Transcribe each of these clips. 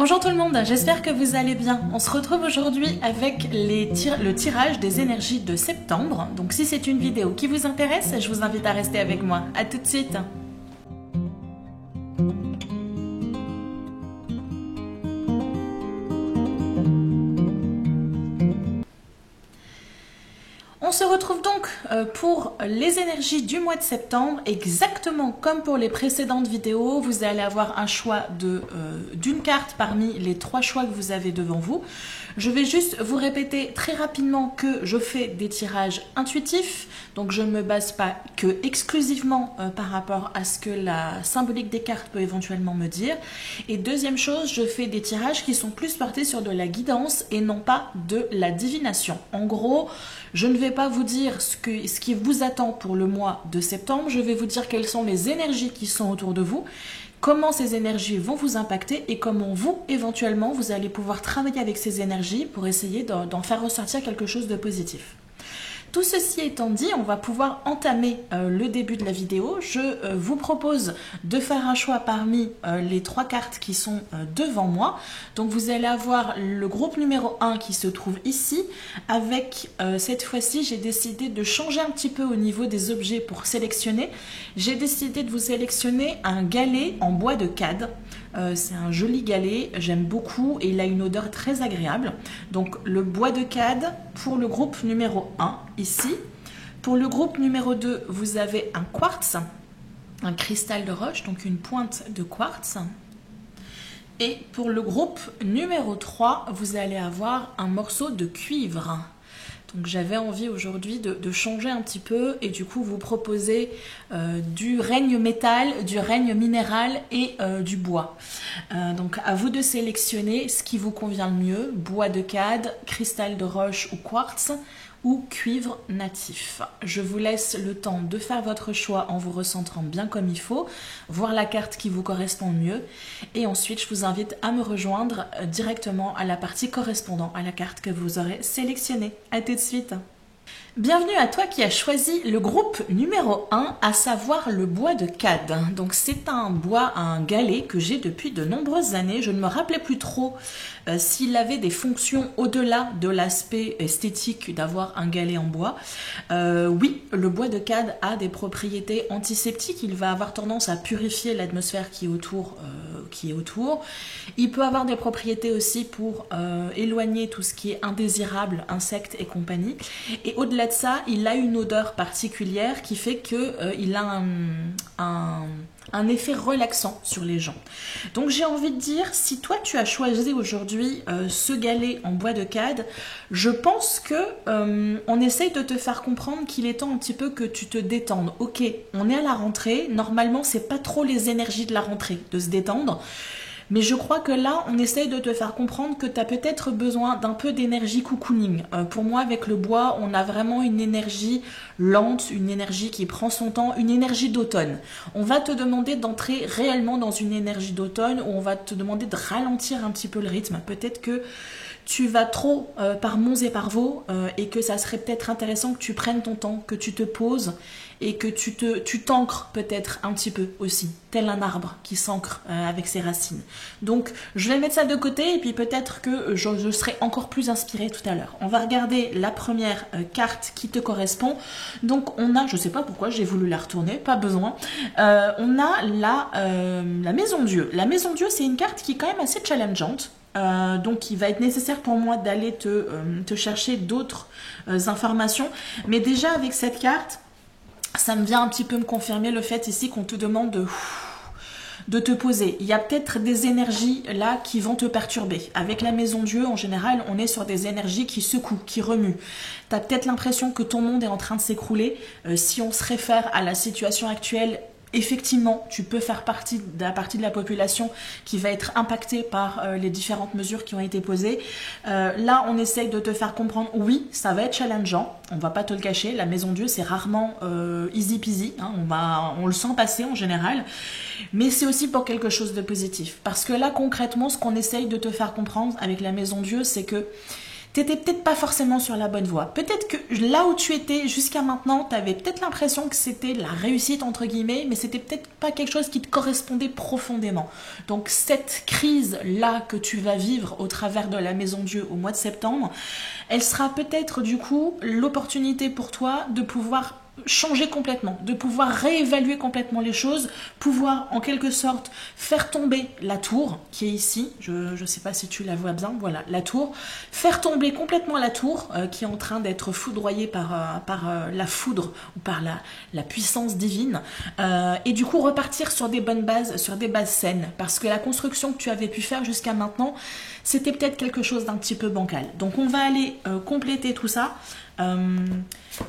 Bonjour tout le monde, j'espère que vous allez bien. On se retrouve aujourd'hui avec le tirage des énergies de septembre. Donc si c'est une vidéo qui vous intéresse, je vous invite à rester avec moi. A tout de suite. On se retrouve donc pour les énergies du mois de septembre, exactement comme pour les précédentes vidéos. Vous allez avoir un choix d'une carte parmi les 3 choix que vous avez devant vous. Je vais juste vous répéter très rapidement que je fais des tirages intuitifs, donc je ne me base pas que exclusivement par rapport à ce que la symbolique des cartes peut éventuellement me dire. Et deuxième chose, je fais des tirages qui sont plus portés sur de la guidance et non pas de la divination. En gros, je ne vais pas vous dire ce qui vous attend pour le mois de septembre, je vais vous dire quelles sont les énergies qui sont autour de vous, comment ces énergies vont vous impacter et comment vous, éventuellement, vous allez pouvoir travailler avec ces énergies pour essayer d'en faire ressortir quelque chose de positif. Tout ceci étant dit, on va pouvoir entamer le début de la vidéo. Je vous propose de faire un choix parmi les 3 cartes qui sont devant moi. Donc vous allez avoir le groupe numéro 1 qui se trouve ici. Avec cette fois-ci, j'ai décidé de changer un petit peu au niveau des objets pour sélectionner. J'ai décidé de vous sélectionner un galet en bois de cade. C'est un joli galet, j'aime beaucoup et il a une odeur très agréable. Donc le bois de cade pour le groupe numéro 1 ici. Pour le groupe numéro 2, vous avez un quartz, un cristal de roche, donc une pointe de quartz. Et pour le groupe numéro 3, vous allez avoir un morceau de cuivre. Donc j'avais envie aujourd'hui de changer un petit peu et du coup vous proposer du règne métal, du règne minéral et du bois. Donc à vous de sélectionner ce qui vous convient le mieux, bois de cade, cristal de roche ou quartz ou cuivre natif. Je vous laisse le temps de faire votre choix en vous recentrant bien comme il faut, voir la carte qui vous correspond le mieux et ensuite je vous invite à me rejoindre directement à la partie correspondant à la carte que vous aurez sélectionnée. À tout de suite. Bienvenue à toi qui as choisi le groupe numéro 1, à savoir le bois de cade. Donc c'est un bois, un galet que j'ai depuis de nombreuses années. Je ne me rappelais plus trop s'il avait des fonctions au-delà de l'aspect esthétique d'avoir un galet en bois. Oui, le bois de cade a des propriétés antiseptiques. Il va avoir tendance à purifier l'atmosphère qui est autour. Il peut avoir des propriétés aussi pour éloigner tout ce qui est indésirable, insectes et compagnie. Et au-delà de ça, il a une odeur particulière qui fait qu'il a un effet relaxant sur les gens. Donc j'ai envie de dire, si toi tu as choisi aujourd'hui ce galet en bois de cade, je pense que on essaye de te faire comprendre qu'il est temps un petit peu que tu te détendes. Ok, on est à la rentrée, normalement c'est pas trop les énergies de la rentrée de se détendre. Mais je crois que là, on essaye de te faire comprendre que tu as peut-être besoin d'un peu d'énergie cocooning. Pour moi, avec le bois, on a vraiment une énergie lente, une énergie qui prend son temps, une énergie d'automne. On va te demander d'entrer réellement dans une énergie d'automne où on va te demander de ralentir un petit peu le rythme. Peut-être que tu vas trop par monts et par vaux et que ça serait peut-être intéressant que tu prennes ton temps, que tu te poses et que tu t'ancres peut-être un petit peu aussi, tel un arbre qui s'ancre avec ses racines. Donc je vais mettre ça de côté et puis peut-être que je serai encore plus inspirée tout à l'heure. On va regarder la première carte qui te correspond. Donc on a, je sais pas pourquoi j'ai voulu la retourner, pas besoin. On a la Maison Dieu. La Maison Dieu, c'est une carte qui est quand même assez challengeante. Donc il va être nécessaire pour moi d'aller te chercher d'autres informations. Mais déjà avec cette carte, ça me vient un petit peu me confirmer le fait ici qu'on te demande de te poser. Il y a peut-être des énergies là qui vont te perturber. Avec la Maison Dieu, en général, on est sur des énergies qui secouent, qui remuent. Tu as peut-être l'impression que ton monde est en train de s'écrouler. Si on se réfère à la situation actuelle, effectivement, tu peux faire partie de la population qui va être impactée par les différentes mesures qui ont été posées. Là, on essaye de te faire comprendre, oui, ça va être challengeant, on va pas te le cacher, la Maison Dieu, c'est rarement easy peasy, hein, on le sent passer en général, mais c'est aussi pour quelque chose de positif. Parce que là, concrètement, ce qu'on essaye de te faire comprendre avec la Maison Dieu, c'est que t'étais peut-être pas forcément sur la bonne voie. Peut-être que là où tu étais jusqu'à maintenant, tu avais peut-être l'impression que c'était la réussite entre guillemets, mais c'était peut-être pas quelque chose qui te correspondait profondément. Donc cette crise-là que tu vas vivre au travers de la Maison Dieu au mois de septembre, elle sera peut-être du coup l'opportunité pour toi de pouvoir changer complètement, de pouvoir réévaluer complètement les choses, pouvoir en quelque sorte faire tomber la tour qui est ici, je ne sais pas si tu la vois bien, voilà la tour, faire tomber complètement la tour qui est en train d'être foudroyée par la foudre ou par la puissance divine et du coup repartir sur des bonnes bases, sur des bases saines, parce que la construction que tu avais pu faire jusqu'à maintenant, c'était peut-être quelque chose d'un petit peu bancal. Donc on va aller compléter tout ça.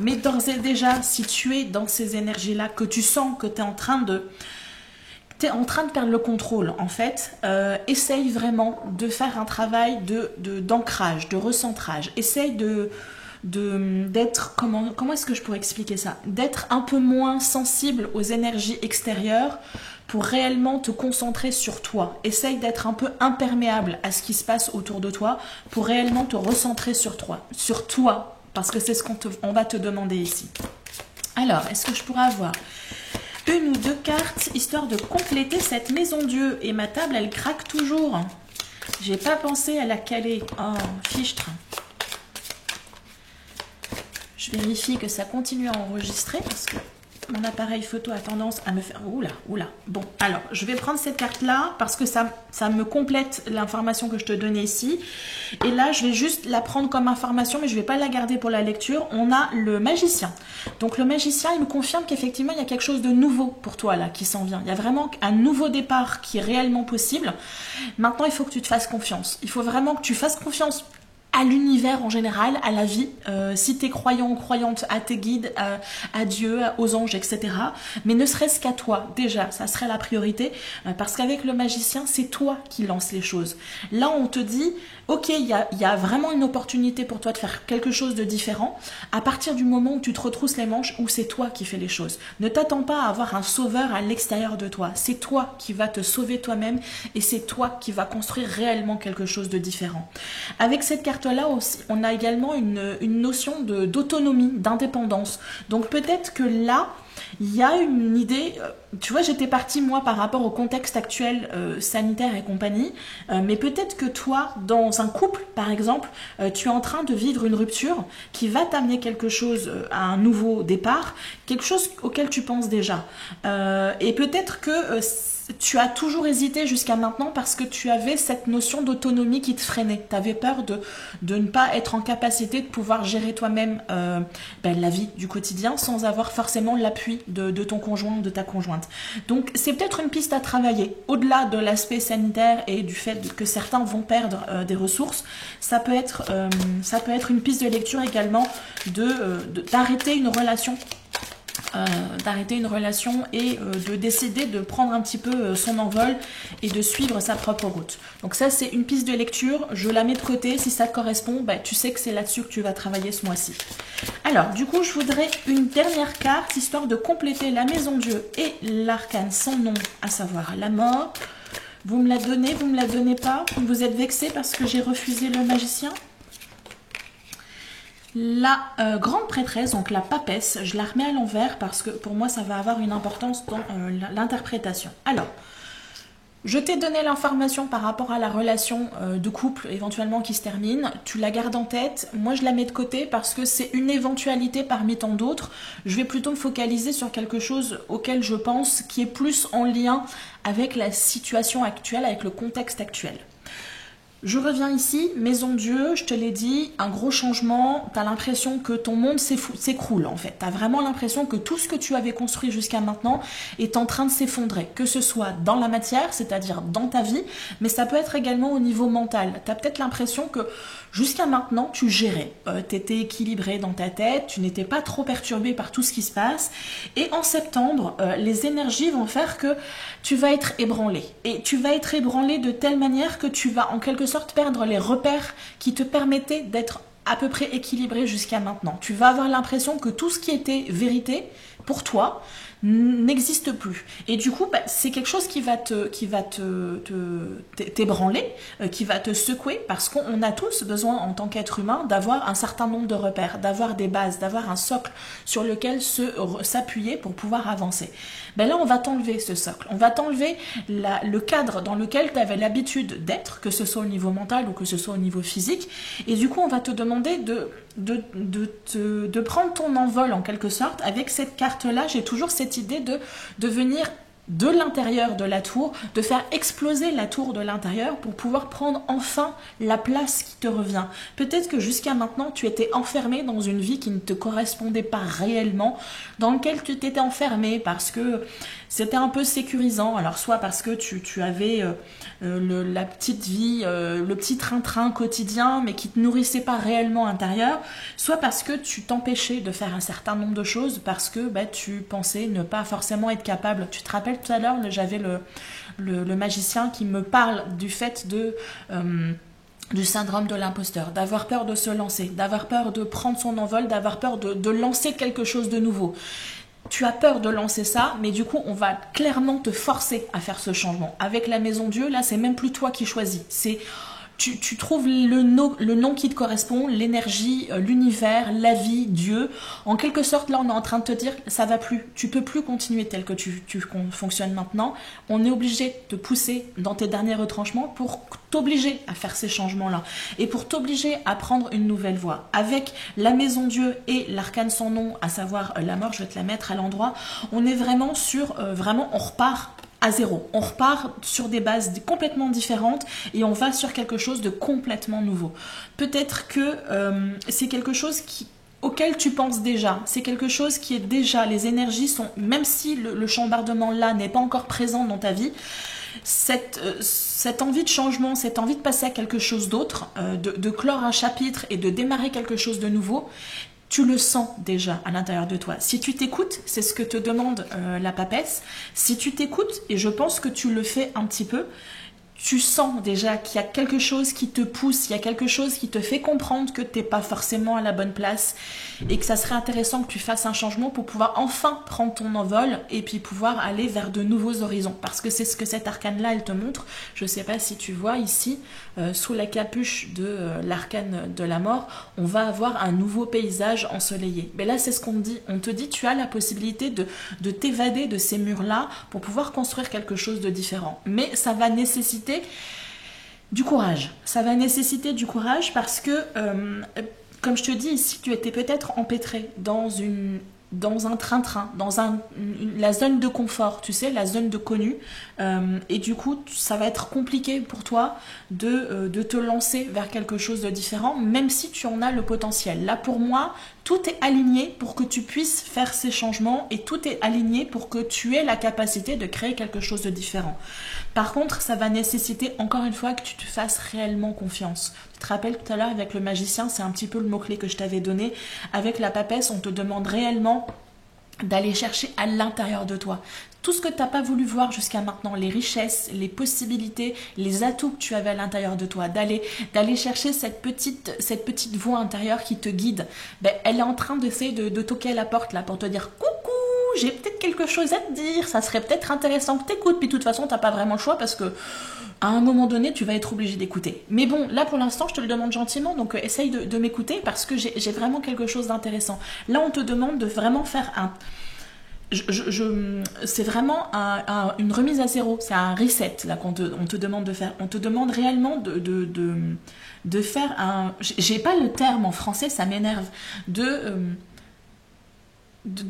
Mais d'ores et déjà, si tu es dans ces énergies-là, que tu sens que tu es en train de perdre le contrôle, en fait, essaye vraiment de faire un travail d'ancrage, de recentrage. Essaye d'être, comment est-ce que je pourrais expliquer ça? D'être un peu moins sensible aux énergies extérieures pour réellement te concentrer sur toi. Essaye d'être un peu imperméable à ce qui se passe autour de toi pour réellement te recentrer sur toi, parce que c'est ce qu'on va te demander ici. Alors, est-ce que je pourrais avoir une ou deux cartes, histoire de compléter cette Maison Dieu? Et ma table, elle craque toujours. J'ai pas pensé à la caler. Oh, fichtre. Je vérifie que ça continue à enregistrer, parce que mon appareil photo a tendance à me faire... Oula. Bon, alors, je vais prendre cette carte-là parce que ça me complète l'information que je te donnais ici. Et là, je vais juste la prendre comme information, mais je ne vais pas la garder pour la lecture. On a le magicien. Donc, le magicien, il me confirme qu'effectivement, il y a quelque chose de nouveau pour toi, là, qui s'en vient. Il y a vraiment un nouveau départ qui est réellement possible. Maintenant, il faut que tu te fasses confiance. Il faut vraiment que tu fasses confiance à l'univers en général, à la vie, si tu es croyant ou croyante, à tes guides, à Dieu, aux anges, etc. Mais ne serait-ce qu'à toi, déjà, ça serait la priorité, parce qu'avec le magicien, c'est toi qui lance les choses. Là, on te dit, ok, il y a vraiment une opportunité pour toi de faire quelque chose de différent, à partir du moment où tu te retrousses les manches, où c'est toi qui fais les choses. Ne t'attends pas à avoir un sauveur à l'extérieur de toi, c'est toi qui vas te sauver toi-même, et c'est toi qui vas construire réellement quelque chose de différent. Avec cette carte là aussi, on a également une notion d'autonomie, d'indépendance. Donc peut-être que là, il y a une idée, tu vois, j'étais partie moi par rapport au contexte actuel sanitaire et compagnie, mais peut-être que toi, dans un couple par exemple, tu es en train de vivre une rupture qui va t'amener quelque chose à un nouveau départ, quelque chose auquel tu penses déjà. Et peut-être que tu as toujours hésité jusqu'à maintenant parce que tu avais cette notion d'autonomie qui te freinait. Tu avais peur de ne pas être en capacité de pouvoir gérer toi-même la vie du quotidien sans avoir forcément l'appui de ton conjoint ou de ta conjointe. Donc c'est peut-être une piste à travailler. Au-delà de l'aspect sanitaire et du fait que certains vont perdre des ressources, ça peut être une piste de lecture également d'arrêter une relation. Et de décider de prendre un petit peu son envol et de suivre sa propre route. Donc ça, c'est une piste de lecture. Je la mets de côté. Si ça te correspond, tu sais que c'est là-dessus que tu vas travailler ce mois-ci. Alors, du coup, je voudrais une dernière carte, histoire de compléter la Maison Dieu et l'arcane sans nom, à savoir la mort. Vous me la donnez, vous me la donnez pas? Vous êtes vexé parce que j'ai refusé le magicien? La grande prêtresse, donc la papesse, je la remets à l'envers parce que pour moi ça va avoir une importance dans l'interprétation. Alors, je t'ai donné l'information par rapport à la relation de couple éventuellement qui se termine. Tu la gardes en tête. Moi, je la mets de côté parce que c'est une éventualité parmi tant d'autres. Je vais plutôt me focaliser sur quelque chose auquel je pense qui est plus en lien avec la situation actuelle, avec le contexte actuel. Je reviens ici, Maison Dieu, je te l'ai dit, un gros changement, tu as l'impression que ton monde s'écroule en fait. Tu as vraiment l'impression que tout ce que tu avais construit jusqu'à maintenant est en train de s'effondrer, que ce soit dans la matière, c'est-à-dire dans ta vie, mais ça peut être également au niveau mental. Tu as peut-être l'impression que jusqu'à maintenant, tu gérais, tu étais équilibré dans ta tête, tu n'étais pas trop perturbé par tout ce qui se passe, et en septembre, les énergies vont faire que tu vas être ébranlé. Et tu vas être ébranlé de telle manière que tu vas en quelque sorte perdre les repères qui te permettaient d'être à peu près équilibré jusqu'à maintenant. Tu vas avoir l'impression que tout ce qui était vérité pour toi n'existe plus. Et du coup, bah, c'est quelque chose qui va t'ébranler, qui va te secouer, parce qu'on a tous besoin, en tant qu'être humain, d'avoir un certain nombre de repères, d'avoir des bases, d'avoir un socle sur lequel s'appuyer pour pouvoir avancer. Ben là, on va t'enlever ce socle. On va t'enlever le cadre dans lequel tu avais l'habitude d'être, que ce soit au niveau mental ou que ce soit au niveau physique. Et du coup, on va te demander de prendre ton envol en quelque sorte. Avec cette carte-là, j'ai toujours cette idée de venir de l'intérieur de la tour, de faire exploser la tour de l'intérieur pour pouvoir prendre enfin la place qui te revient. Peut-être que jusqu'à maintenant, tu étais enfermé dans une vie qui ne te correspondait pas réellement, dans laquelle tu t'étais enfermé parce que c'était un peu sécurisant. Alors soit parce que tu avais la petite vie, le petit train-train quotidien, mais qui te nourrissait pas réellement intérieur, soit parce que tu t'empêchais de faire un certain nombre de choses parce que bah, tu pensais ne pas forcément être capable. Tu te rappelles tout à l'heure, j'avais le magicien qui me parle du fait du syndrome de l'imposteur, d'avoir peur de se lancer, d'avoir peur de prendre son envol, d'avoir peur de lancer quelque chose de nouveau. Tu as peur de lancer ça, mais du coup, on va clairement te forcer à faire ce changement. Avec la Maison Dieu, là, c'est même plus toi qui choisis. Tu trouves le nom qui te correspond, l'énergie, l'univers, la vie, Dieu. En quelque sorte, là, on est en train de te dire, ça va plus. Tu peux plus continuer tel que tu fonctionnes maintenant. On est obligé de te pousser dans tes derniers retranchements pour t'obliger à faire ces changements-là et pour t'obliger à prendre une nouvelle voie. Avec la Maison Dieu et l'arcane sans nom, à savoir la mort, je vais te la mettre à l'endroit, on est vraiment sur, on repart à zéro. On repart sur des bases complètement différentes et on va sur quelque chose de complètement nouveau. Peut-être que c'est quelque chose auquel tu penses déjà. C'est quelque chose qui est déjà, les énergies sont, même si le chambardement là n'est pas encore présent dans ta vie, cette envie de changement, cette envie de passer à quelque chose d'autre, de clore un chapitre et de démarrer quelque chose de nouveau, tu le sens déjà à l'intérieur de toi. Si tu t'écoutes, c'est ce que te demande la papesse, si tu t'écoutes, et je pense que tu le fais un petit peu, tu sens déjà qu'il y a quelque chose qui te pousse, il y a quelque chose qui te fait comprendre que tu n'es pas forcément à la bonne place et que ça serait intéressant que tu fasses un changement pour pouvoir enfin prendre ton envol et puis pouvoir aller vers de nouveaux horizons. Parce que c'est ce que cette arcane-là, elle te montre. Je ne sais pas si tu vois ici, sous la capuche de l'arcane de la mort, on va avoir un nouveau paysage ensoleillé. Mais là, c'est ce qu'on te dit. On te dit, tu as la possibilité de t'évader de ces murs-là pour pouvoir construire quelque chose de différent. Mais ça va nécessiter du courage. Ça va nécessiter du courage parce que, comme je te dis ici, tu étais peut-être empêtré dans un train-train, dans la zone de confort, tu sais, la zone de connu. Et du coup, ça va être compliqué pour toi de te lancer vers quelque chose de différent, même si tu en as le potentiel. Là, pour moi, tout est aligné pour que tu puisses faire ces changements et tout est aligné pour que tu aies la capacité de créer quelque chose de différent. Par contre, ça va nécessiter encore une fois que tu te fasses réellement confiance. Tu te rappelles tout à l'heure avec le magicien, c'est un petit peu le mot-clé que je t'avais donné. Avec la papesse, on te demande réellement d'aller chercher à l'intérieur de toi. Tout ce que tu n'as pas voulu voir jusqu'à maintenant, les richesses, les possibilités, les atouts que tu avais à l'intérieur de toi, d'aller chercher cette petite voix intérieure qui te guide, ben, elle est en train d'essayer de toquer à la porte là pour te dire « Coucou, j'ai peut-être quelque chose à te dire, ça serait peut-être intéressant que tu écoutes. » Puis de toute façon, tu n'as pas vraiment le choix parce que à un moment donné, tu vas être obligé d'écouter. Mais bon, là pour l'instant, je te le demande gentiment, donc essaye de m'écouter parce que j'ai vraiment quelque chose d'intéressant. Là, on te demande de vraiment faire c'est vraiment une remise à zéro, c'est un reset là on te demande de faire. On te demande réellement de faire un... J'ai pas le terme en français, ça m'énerve. De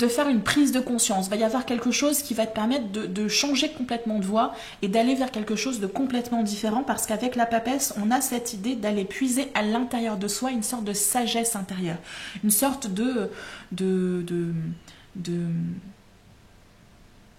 faire une prise de conscience. Il va y avoir quelque chose qui va te permettre de changer complètement de voie et d'aller vers quelque chose de complètement différent parce qu'avec la papesse, on a cette idée d'aller puiser à l'intérieur de soi une sorte de sagesse intérieure, une sorte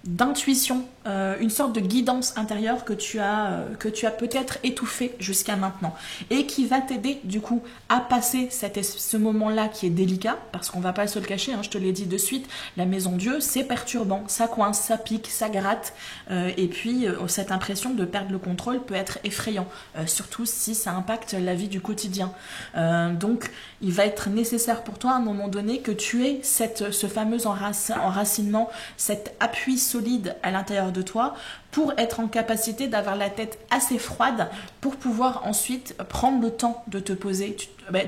d'intuition, une sorte de guidance intérieure que tu as peut-être étouffée jusqu'à maintenant et qui va t'aider du coup à passer ce moment-là qui est délicat, parce qu'on va pas se le cacher, hein, je te l'ai dit de suite, la maison Dieu c'est perturbant, ça coince, ça pique, ça gratte, et puis cette impression de perdre le contrôle peut être effrayant, surtout si ça impacte la vie du quotidien. Donc il va être nécessaire pour toi à un moment donné que tu aies ce fameux enracinement, cet appui solide à l'intérieur de toi pour être en capacité d'avoir la tête assez froide pour pouvoir ensuite prendre le temps de te poser.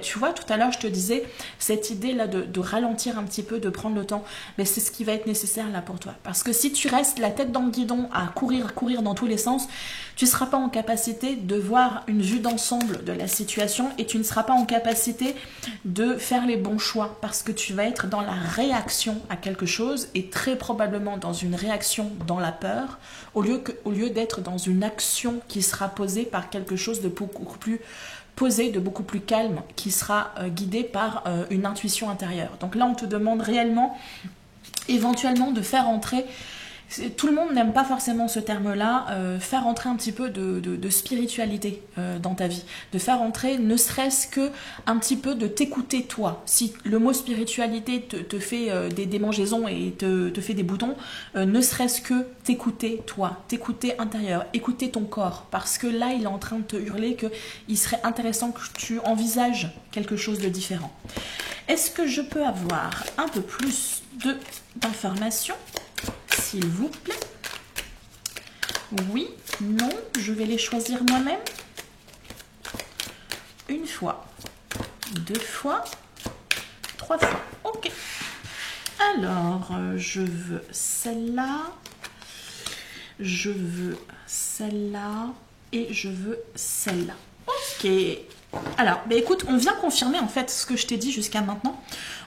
Tu vois, tout à l'heure, je te disais, cette idée-là de ralentir un petit peu, de prendre le temps, mais c'est ce qui va être nécessaire là pour toi. Parce que si tu restes la tête dans le guidon à courir dans tous les sens, tu ne seras pas en capacité de voir une vue d'ensemble de la situation et tu ne seras pas en capacité de faire les bons choix parce que tu vas être dans la réaction à quelque chose et très probablement dans une réaction dans la peur au lieu d'être dans une action qui sera posée par quelque chose de beaucoup plus posé, de beaucoup plus calme, qui sera guidé par une intuition intérieure. Donc là, on te demande réellement, éventuellement, de faire entrer, tout le monde n'aime pas forcément ce terme-là, faire entrer un petit peu de spiritualité dans ta vie, de faire entrer ne serait-ce que un petit peu de t'écouter toi. Si le mot spiritualité te fait des démangeaisons et te fait des boutons, ne serait-ce que t'écouter toi, t'écouter intérieur, écouter ton corps, parce que là il est en train de te hurler qu'il serait intéressant que tu envisages quelque chose de différent. Est-ce que je peux avoir un peu plus d'informations, s'il vous plaît? Oui, non, je vais les choisir moi-même. Une fois, 2 fois, 3 fois. Ok. Alors, je veux celle-là, je veux celle-là et je veux celle-là. Ok. Alors, écoute, on vient confirmer en fait ce que je t'ai dit jusqu'à maintenant.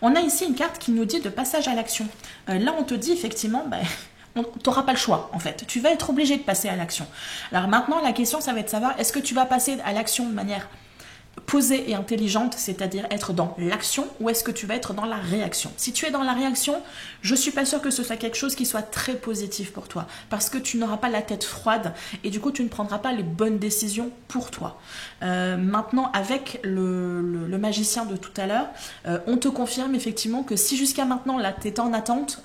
On a ici une carte qui nous dit de passage à l'action. Là, on te dit effectivement, tu n'auras pas le choix en fait. Tu vas être obligé de passer à l'action. Alors maintenant, la question, ça va être de savoir, est-ce que tu vas passer à l'action de manière posée et intelligente, c'est-à-dire être dans l'action, ou est-ce que tu vas être dans la réaction? Si tu es dans la réaction, je suis pas sûre que ce soit quelque chose qui soit très positif pour toi, parce que tu n'auras pas la tête froide et du coup tu ne prendras pas les bonnes décisions pour toi. Maintenant, avec le magicien de tout à l'heure, on te confirme effectivement que si jusqu'à maintenant là tu étais en attente,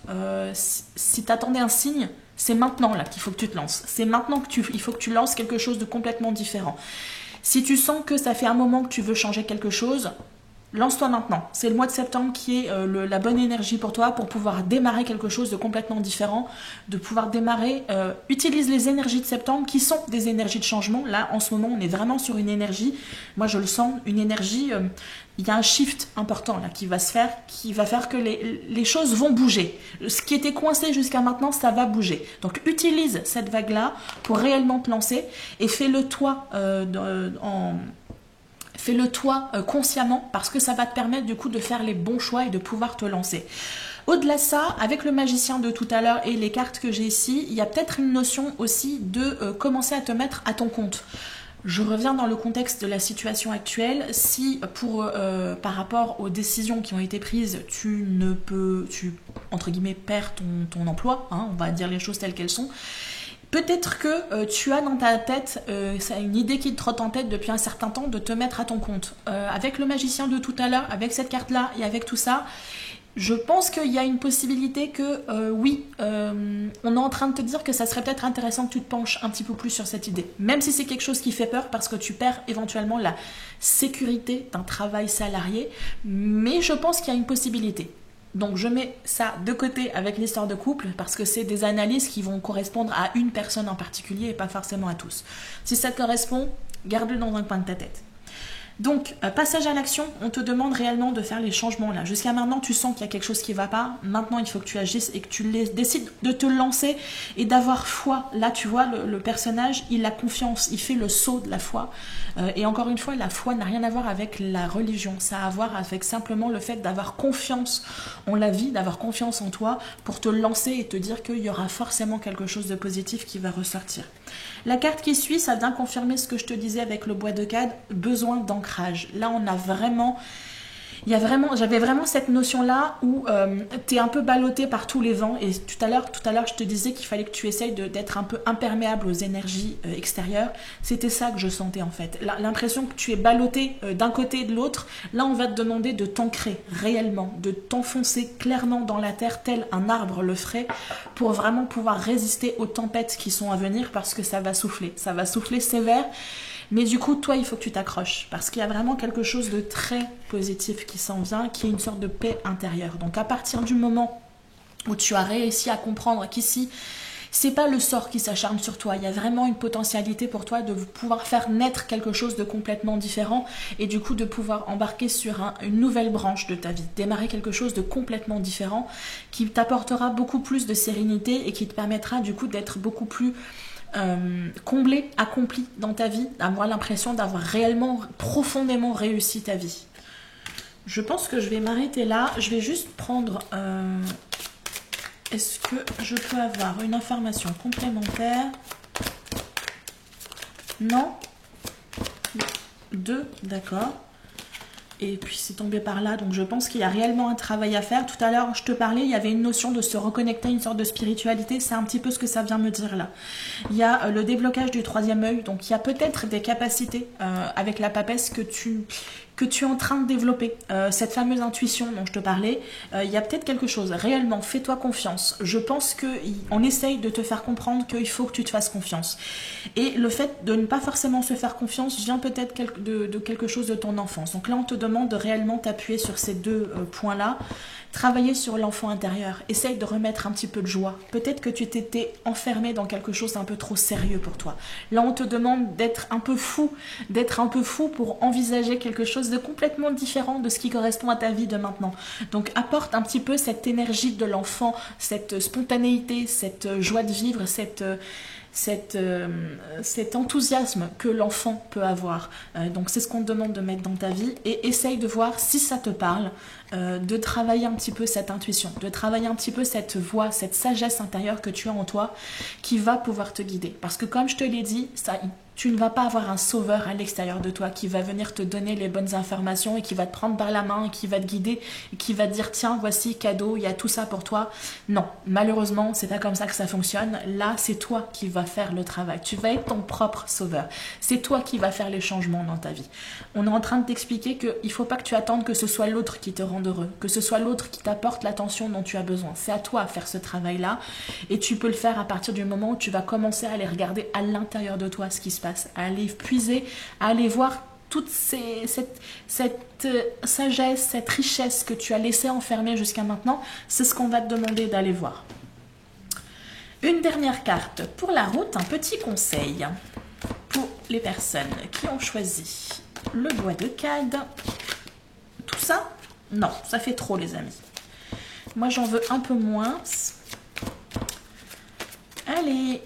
si tu attendais un signe, c'est maintenant là qu'il faut que tu te lances. C'est maintenant il faut que tu lances quelque chose de complètement différent. Si tu sens que ça fait un moment que tu veux changer quelque chose, lance-toi maintenant. C'est le mois de septembre qui est la bonne énergie pour toi pour pouvoir démarrer quelque chose de complètement différent, de pouvoir démarrer. Utilise les énergies de septembre qui sont des énergies de changement. Là, en ce moment, on est vraiment sur une énergie, moi je le sens, une énergie, il y a un shift important là qui va se faire, qui va faire que les choses vont bouger. Ce qui était coincé jusqu'à maintenant, ça va bouger. Donc utilise cette vague-là pour réellement te lancer et fais-le toi Fais-le toi consciemment parce que ça va te permettre du coup de faire les bons choix et de pouvoir te lancer. Au-delà de ça, avec le magicien de tout à l'heure et les cartes que j'ai ici, il y a peut-être une notion aussi de commencer à te mettre à ton compte. Je reviens dans le contexte de la situation actuelle. Si par rapport aux décisions qui ont été prises, tu entre guillemets perds ton emploi, hein, on va dire les choses telles qu'elles sont. Peut-être que tu as dans ta tête une idée qui te trotte en tête depuis un certain temps de te mettre à ton compte. Avec le magicien de tout à l'heure, avec cette carte-là et avec tout ça, je pense qu'il y a une possibilité que oui, on est en train de te dire que ça serait peut-être intéressant que tu te penches un petit peu plus sur cette idée. Même si c'est quelque chose qui fait peur parce que tu perds éventuellement la sécurité d'un travail salarié, mais je pense qu'il y a une possibilité. Donc je mets ça de côté avec l'histoire de couple parce que c'est des analyses qui vont correspondre à une personne en particulier et pas forcément à tous. Si ça te correspond, garde-le dans un coin de ta tête. Donc, passage à l'action, on te demande réellement de faire les changements là. Jusqu'à maintenant, tu sens qu'il y a quelque chose qui ne va pas. Maintenant, il faut que tu agisses et que tu décides de te lancer et d'avoir foi. Là, tu vois, le personnage, il a confiance, il fait le saut de la foi. Et encore une fois, la foi n'a rien à voir avec la religion. Ça a à voir avec simplement le fait d'avoir confiance en la vie, d'avoir confiance en toi pour te lancer et te dire qu'il y aura forcément quelque chose de positif qui va ressortir. La carte qui suit, ça vient confirmer ce que je te disais avec le bois de Cade, besoin d'ancrage. Là, on a vraiment... J'avais vraiment cette notion-là où tu es un peu ballotté par tous les vents. Et tout à l'heure, je te disais qu'il fallait que tu essayes d'être un peu imperméable aux énergies extérieures. C'était ça que je sentais en fait. L'impression que tu es ballotté d'un côté et de l'autre. Là, on va te demander de t'ancrer réellement, de t'enfoncer clairement dans la terre tel un arbre le ferait pour vraiment pouvoir résister aux tempêtes qui sont à venir parce que ça va souffler. Ça va souffler sévère. Mais du coup, toi, il faut que tu t'accroches parce qu'il y a vraiment quelque chose de très positif qui s'en vient, qui est une sorte de paix intérieure. Donc à partir du moment où tu as réussi à comprendre qu'ici, c'est pas le sort qui s'acharne sur toi, il y a vraiment une potentialité pour toi de pouvoir faire naître quelque chose de complètement différent et du coup de pouvoir embarquer sur une nouvelle branche de ta vie, démarrer quelque chose de complètement différent qui t'apportera beaucoup plus de sérénité et qui te permettra du coup d'être beaucoup plus comblé, accompli dans ta vie, d'avoir l'impression d'avoir réellement, profondément réussi ta vie. Je pense que je vais m'arrêter là. Je vais juste prendre... Est-ce que je peux avoir une information complémentaire? Non? 2, d'accord. Et puis c'est tombé par là, donc je pense qu'il y a réellement un travail à faire. Tout à l'heure, je te parlais, il y avait une notion de se reconnecter à une sorte de spiritualité. C'est un petit peu ce que ça vient me dire là. Il y a le déblocage du troisième œil, donc il y a peut-être des capacités avec la papesse que tu es en train de développer, cette fameuse intuition dont je te parlais, il y a peut-être quelque chose. Réellement, fais-toi confiance. Je pense qu'on essaye de te faire comprendre qu'il faut que tu te fasses confiance. Et le fait de ne pas forcément se faire confiance vient peut-être de quelque chose de ton enfance. Donc là, on te demande de réellement t'appuyer sur ces deux points-là. Travailler sur l'enfant intérieur. Essaye de remettre un petit peu de joie. Peut-être que tu t'étais enfermé dans quelque chose d'un peu trop sérieux pour toi. Là, on te demande d'être un peu fou pour envisager quelque chose de complètement différent de ce qui correspond à ta vie de maintenant. Donc, apporte un petit peu cette énergie de l'enfant, cette spontanéité, cette joie de vivre, cet enthousiasme que l'enfant peut avoir. Donc c'est ce qu'on te demande de mettre dans ta vie et essaye de voir si ça te parle, de travailler un petit peu cette intuition, de travailler un petit peu cette voix, cette sagesse intérieure que tu as en toi qui va pouvoir te guider. Parce que comme je te l'ai dit, tu ne vas pas avoir un sauveur à l'extérieur de toi qui va venir te donner les bonnes informations et qui va te prendre par la main et qui va te guider et qui va te dire tiens voici cadeau, il y a tout ça pour toi. Non, malheureusement c'est pas comme ça que ça fonctionne. Là c'est toi qui vas faire le travail, tu vas être ton propre sauveur, c'est toi qui vas faire les changements dans ta vie. On est en train de t'expliquer qu'il ne faut pas que tu attendes que ce soit l'autre qui te rende heureux, que ce soit l'autre qui t'apporte l'attention dont tu as besoin. C'est à toi à faire ce travail là et tu peux le faire à partir du moment où tu vas commencer à aller regarder à l'intérieur de toi ce qui se passe, à aller puiser, à aller voir toute cette sagesse, cette richesse que tu as laissé enfermer jusqu'à maintenant. C'est ce qu'on va te demander d'aller voir. Une dernière carte pour la route, un petit conseil pour les personnes qui ont choisi le bois de Cade. Tout ça, non, ça fait trop les amis. Moi j'en veux un peu moins. Allez,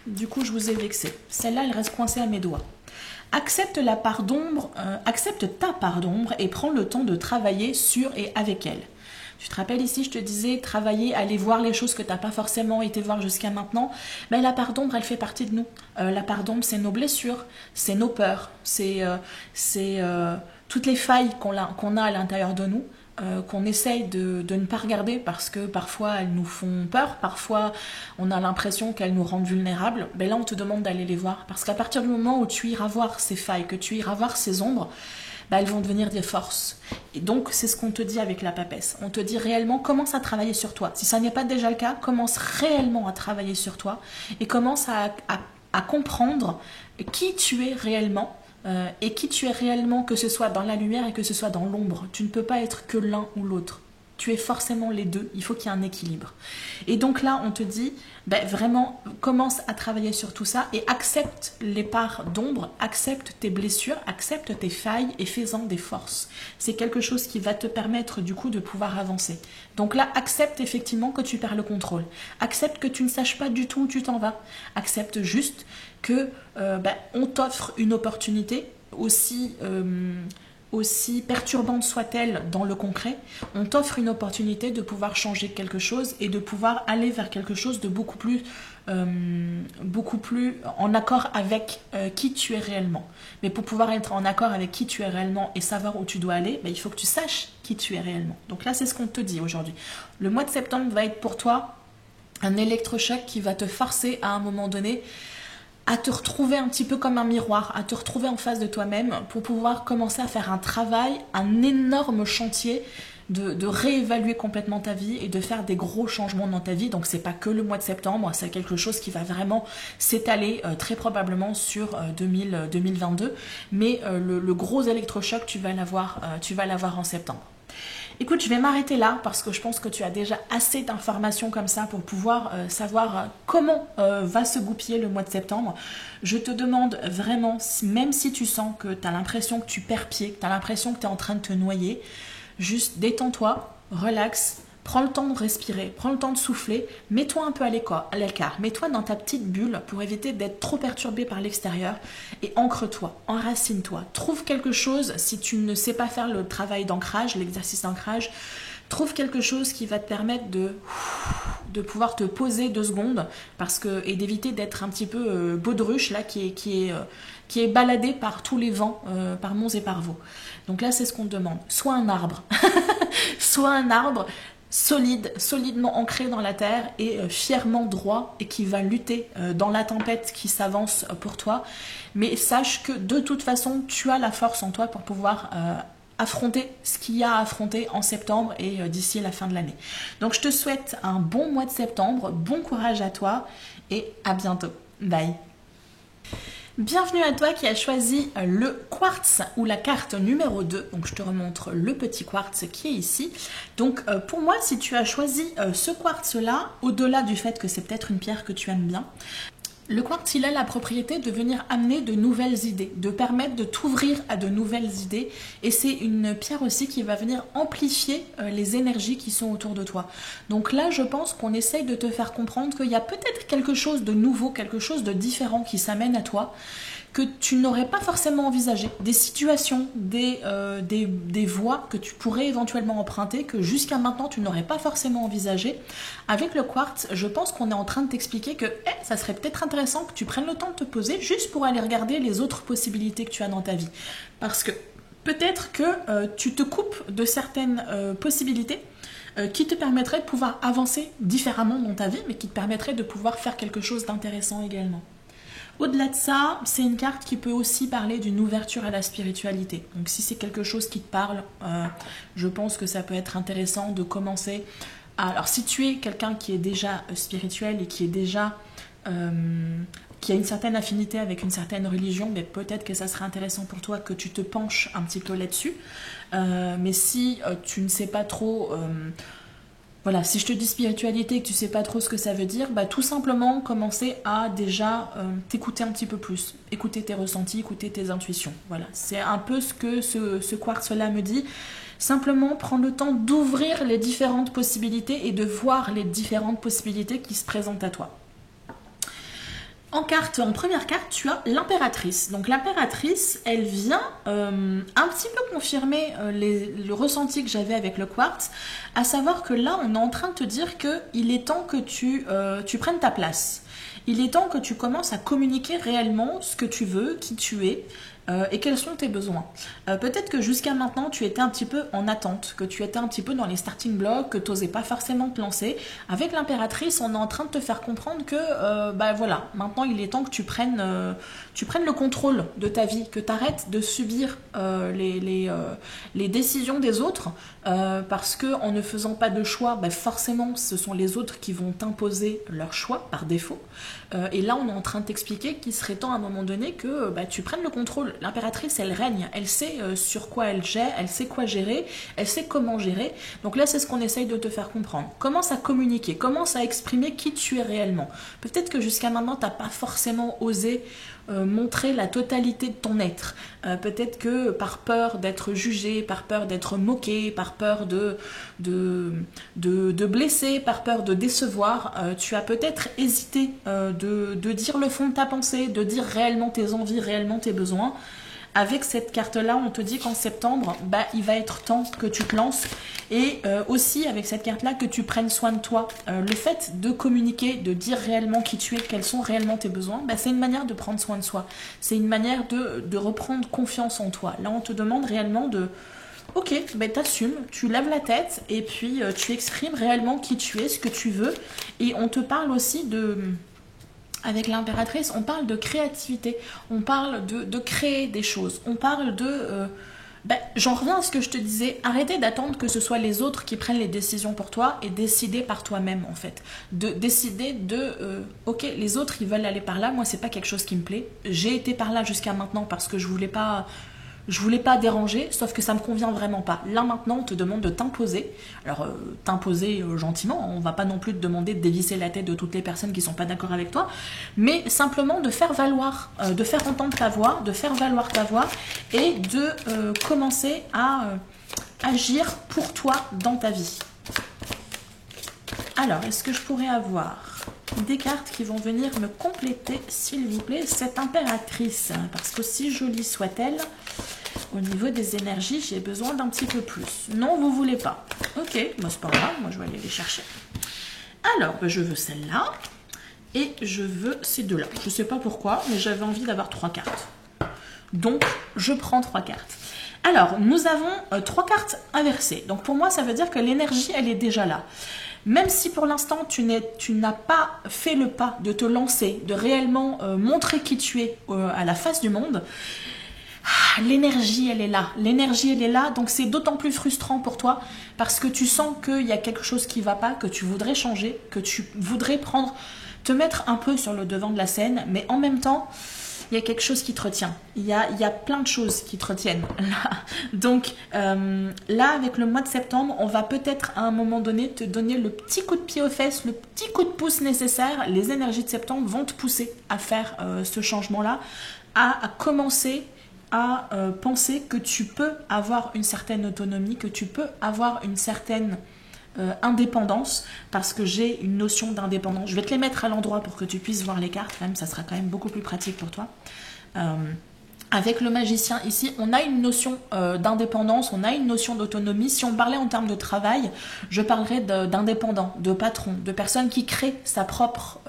du coup je vous ai vexé. Celle-là elle reste coincée à mes doigts. Accepte la part d'ombre, accepte ta part d'ombre et prends le temps de travailler sur et avec elle. Tu te rappelles ici, je te disais, travailler, aller voir les choses que tu n'as pas forcément été voir jusqu'à maintenant. Ben, la part d'ombre, elle fait partie de nous. La part d'ombre, c'est nos blessures, c'est nos peurs, c'est toutes les failles qu'on a à l'intérieur de nous, qu'on essaye de ne pas regarder parce que parfois elles nous font peur, parfois on a l'impression qu'elles nous rendent vulnérables. Ben là, on te demande d'aller les voir parce qu'à partir du moment où tu iras voir ces failles, que tu iras voir ces ombres, bah, elles vont devenir des forces. Et donc, c'est ce qu'on te dit avec la papesse. On te dit réellement, commence à travailler sur toi. Si ça n'est pas déjà le cas, commence réellement à travailler sur toi et commence à comprendre qui tu es réellement et qui tu es réellement, que ce soit dans la lumière et que ce soit dans l'ombre. Tu ne peux pas être que l'un ou l'autre. Tu es forcément les deux, il faut qu'il y ait un équilibre. Et donc là, on te dit, ben vraiment, commence à travailler sur tout ça et accepte les parts d'ombre, accepte tes blessures, accepte tes failles et fais-en des forces. C'est quelque chose qui va te permettre du coup de pouvoir avancer. Donc là, accepte effectivement que tu perds le contrôle. Accepte que tu ne saches pas du tout où tu t'en vas. Accepte juste que on t'offre une opportunité aussi... aussi perturbante soit-elle dans le concret, on t'offre une opportunité de pouvoir changer quelque chose et de pouvoir aller vers quelque chose de beaucoup plus en accord avec qui tu es réellement. Mais pour pouvoir être en accord avec qui tu es réellement et savoir où tu dois aller, il faut que tu saches qui tu es réellement. Donc là, c'est ce qu'on te dit aujourd'hui. Le mois de septembre va être pour toi un électrochoc qui va te forcer à un moment donné à te retrouver un petit peu comme un miroir, à te retrouver en face de toi-même pour pouvoir commencer à faire un travail, un énorme chantier de réévaluer complètement ta vie et de faire des gros changements dans ta vie. Donc c'est pas que le mois de septembre, c'est quelque chose qui va vraiment s'étaler très probablement sur 2022. Mais le gros électrochoc, tu vas l'avoir en septembre. Écoute, je vais m'arrêter là parce que je pense que tu as déjà assez d'informations comme ça pour pouvoir savoir comment va se goupiller le mois de septembre. Je te demande vraiment, même si tu sens que tu as l'impression que tu perds pied, que tu as l'impression que tu es en train de te noyer, juste détends-toi, relax, prends le temps de respirer, prends le temps de souffler, mets-toi un peu à l'écart, mets-toi dans ta petite bulle pour éviter d'être trop perturbé par l'extérieur et ancre-toi, enracine-toi. Trouve quelque chose, si tu ne sais pas faire le travail d'ancrage, l'exercice d'ancrage, trouve quelque chose qui va te permettre de pouvoir te poser 2 secondes et d'éviter d'être un petit peu baudruche là, qui est baladé par tous les vents, par monts et par vaux. Donc là, c'est ce qu'on te demande. Sois un arbre. Sois un arbre solidement ancré dans la terre et fièrement droit et qui va lutter dans la tempête qui s'avance pour toi. Mais sache que de toute façon, tu as la force en toi pour pouvoir affronter ce qu'il y a à affronter en septembre et d'ici la fin de l'année. Donc je te souhaite un bon mois de septembre, bon courage à toi et à bientôt. Bye. Bienvenue à toi qui as choisi le quartz ou la carte numéro 2. Donc je te remontre le petit quartz qui est ici. Donc pour moi, si tu as choisi ce quartz-là, au-delà du fait que c'est peut-être une pierre que tu aimes bien, le quartz, il a la propriété de venir amener de nouvelles idées, de permettre de t'ouvrir à de nouvelles idées. Et c'est une pierre aussi qui va venir amplifier les énergies qui sont autour de toi. Donc là, je pense qu'on essaye de te faire comprendre qu'il y a peut-être quelque chose de nouveau, quelque chose de différent qui s'amène à toi, que tu n'aurais pas forcément envisagé, des situations, des voies que tu pourrais éventuellement emprunter, que jusqu'à maintenant tu n'aurais pas forcément envisagé. Avec le quartz, je pense qu'on est en train de t'expliquer que ça serait peut-être intéressant que tu prennes le temps de te poser juste pour aller regarder les autres possibilités que tu as dans ta vie. Parce que peut-être que tu te coupes de certaines possibilités qui te permettraient de pouvoir avancer différemment dans ta vie, mais qui te permettraient de pouvoir faire quelque chose d'intéressant également. Au-delà de ça, c'est une carte qui peut aussi parler d'une ouverture à la spiritualité. Donc si c'est quelque chose qui te parle, je pense que ça peut être intéressant de commencer. Alors si tu es quelqu'un qui est déjà spirituel et qui est déjà qui a une certaine affinité avec une certaine religion, mais peut-être que ça serait intéressant pour toi que tu te penches un petit peu là-dessus. Mais si tu ne sais pas trop... Voilà, si je te dis spiritualité et que tu sais pas trop ce que ça veut dire, tout simplement commencer à déjà t'écouter un petit peu plus, écouter tes ressentis, écouter tes intuitions. Voilà, c'est un peu ce que ce quartz-là me dit. Simplement prendre le temps d'ouvrir les différentes possibilités et de voir les différentes possibilités qui se présentent à toi. En première carte, tu as l'impératrice. Donc l'impératrice, elle vient un petit peu confirmer le ressenti que j'avais avec le quartz, à savoir que là, on est en train de te dire qu'il est temps que tu prennes ta place. Il est temps que tu commences à communiquer réellement ce que tu veux, qui tu es, et quels sont tes besoins. Peut-être que jusqu'à maintenant, tu étais un petit peu en attente, que tu étais un petit peu dans les starting blocks, que tu n'osais pas forcément te lancer. Avec l'impératrice, on est en train de te faire comprendre que voilà, maintenant il est temps que tu prennes le contrôle de ta vie, que tu arrêtes de subir les décisions des autres, parce qu'en ne faisant pas de choix, forcément ce sont les autres qui vont t'imposer leur choix par défaut. Et là, on est en train de t'expliquer qu'il serait temps à un moment donné que tu prennes le contrôle. L'impératrice, elle règne, elle sait sur quoi elle gère, elle sait quoi gérer, elle sait comment gérer. Donc là, c'est ce qu'on essaye de te faire comprendre. Commence à communiquer, commence à exprimer qui tu es réellement. Peut-être que jusqu'à maintenant, tu n'as pas forcément osé montrer la totalité de ton être. Peut-être que par peur d'être jugé, par peur d'être moqué, par peur de blesser, par peur de décevoir, tu as peut-être hésité de dire le fond de ta pensée, de dire réellement tes envies, réellement tes besoins. avec cette carte-là, on te dit qu'en septembre, bah, il va être temps que tu te lances. Et aussi, avec cette carte-là, que tu prennes soin de toi. Le fait de communiquer, de dire réellement qui tu es, quels sont réellement tes besoins, bah, c'est une manière de prendre soin de soi. C'est une manière de reprendre confiance en toi. Là, on te demande réellement de... Ok, ben t'assumes, tu lèves la tête et puis tu exprimes réellement qui tu es, ce que tu veux. Et on te parle aussi de... Avec l'impératrice, on parle de créativité, on parle de créer des choses, on parle de... j'en reviens à ce que je te disais, arrêtez d'attendre que ce soit les autres qui prennent les décisions pour toi et décider par toi-même en fait. De décider ok, les autres ils veulent aller par là, moi c'est pas quelque chose qui me plaît. J'ai été par là jusqu'à maintenant parce que je voulais pas déranger, sauf que ça me convient vraiment pas. Là maintenant, on te demande de t'imposer. Alors, t'imposer gentiment, on va pas non plus te demander de dévisser la tête de toutes les personnes qui sont pas d'accord avec toi, mais simplement de faire valoir, de faire entendre ta voix, de faire valoir ta voix et de commencer à agir pour toi dans ta vie. Alors, est-ce que je pourrais avoir des cartes qui vont venir me compléter, s'il vous plaît, cette impératrice? Parce qu'aussi jolie soit-elle, au niveau des énergies, j'ai besoin d'un petit peu plus. Non, vous voulez pas. Ok, bah c'est pas grave, moi je vais aller les chercher. Alors, je veux celle-là et je veux ces deux-là. Je sais pas pourquoi, mais j'avais envie d'avoir 3 cartes. Donc, je prends 3 cartes. Alors, nous avons 3 cartes inversées. Donc, pour moi, ça veut dire que l'énergie, elle est déjà là. Même si pour l'instant, tu n'as pas fait le pas de te lancer, de réellement montrer qui tu es à la face du monde, l'énergie, elle est là. L'énergie, elle est là. Donc, c'est d'autant plus frustrant pour toi parce que tu sens qu'il y a quelque chose qui ne va pas, que tu voudrais changer, que tu voudrais te mettre un peu sur le devant de la scène. Mais en même temps, il y a quelque chose qui te retient. Il y a plein de choses qui te retiennent. Là. Donc, là, avec le mois de septembre, on va peut-être à un moment donné te donner le petit coup de pied aux fesses, le petit coup de pouce nécessaire. Les énergies de septembre vont te pousser à faire ce changement-là, à commencer à penser que tu peux avoir une certaine autonomie, que tu peux avoir une certaine indépendance, parce que j'ai une notion d'indépendance. Je vais te les mettre à l'endroit pour que tu puisses voir les cartes, même, ça sera quand même beaucoup plus pratique pour toi. Avec le magicien ici, on a une notion d'indépendance, on a une notion d'autonomie. Si on parlait en termes de travail, je parlerais d'indépendant, de patron, de personne qui crée sa propre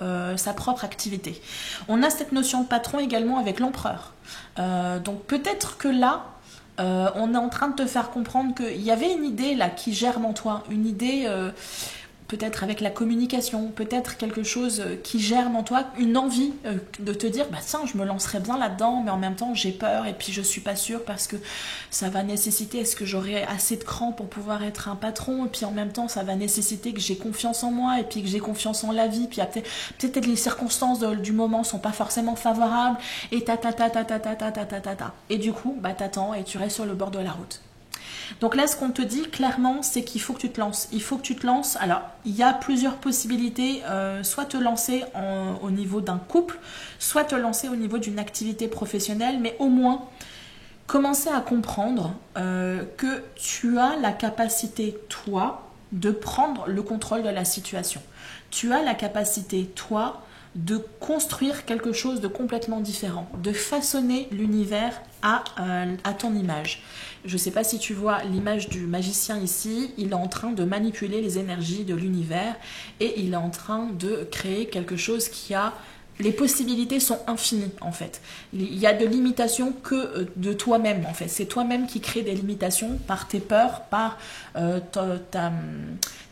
activité. On a cette notion de patron également avec l'empereur. Donc peut-être que là, on est en train de te faire comprendre qu'il y avait une idée là qui germe en toi, une idée peut-être avec la communication, peut-être quelque chose qui germe en toi, une envie de te dire, bah tiens, je me lancerais bien là-dedans, mais en même temps j'ai peur et puis je suis pas sûre parce que ça va nécessiter, est-ce que j'aurai assez de cran pour pouvoir être un patron, et puis en même temps ça va nécessiter que j'ai confiance en moi et puis que j'ai confiance en la vie, puis peut-être les circonstances du moment sont pas forcément favorables, et et du coup, bah t'attends et tu restes sur le bord de la route. Donc là, ce qu'on te dit clairement, c'est qu'il faut que tu te lances. Il faut que tu te lances. Alors, il y a plusieurs possibilités. Soit te lancer au niveau d'un couple, soit te lancer au niveau d'une activité professionnelle, mais au moins commencer à comprendre que tu as la capacité, toi, de prendre le contrôle de la situation. Tu as la capacité, toi, de construire quelque chose de complètement différent, de façonner l'univers à ton image. Je ne sais pas si tu vois l'image du magicien ici, il est en train de manipuler les énergies de l'univers et il est en train de créer quelque chose qui a... Les possibilités sont infinies en fait. Il y a de limitations que de toi-même en fait. C'est toi-même qui crée des limitations par tes peurs, par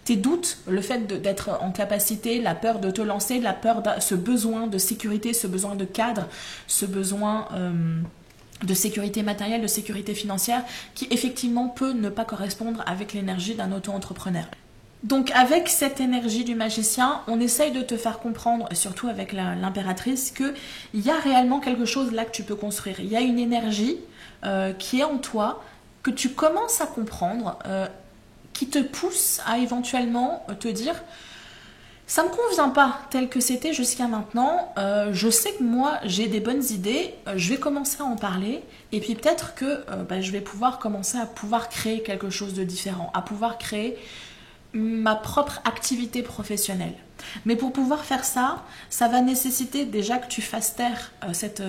tes doutes, le fait d'être en capacité, la peur de te lancer, la peur ce besoin de sécurité, ce besoin de cadre, ce besoin de sécurité matérielle, de sécurité financière, qui effectivement peut ne pas correspondre avec l'énergie d'un auto-entrepreneur. Donc avec cette énergie du magicien, on essaye de te faire comprendre, surtout avec l'impératrice, qu'il y a réellement quelque chose là que tu peux construire. Il y a une énergie qui est en toi, que tu commences à comprendre, qui te pousse à éventuellement te dire « ça ne me convient pas tel que c'était jusqu'à maintenant, je sais que moi j'ai des bonnes idées, je vais commencer à en parler et puis peut-être que je vais pouvoir commencer à pouvoir créer quelque chose de différent, à pouvoir créer ma propre activité professionnelle. Mais pour pouvoir faire ça, ça va nécessiter déjà que tu fasses taire cette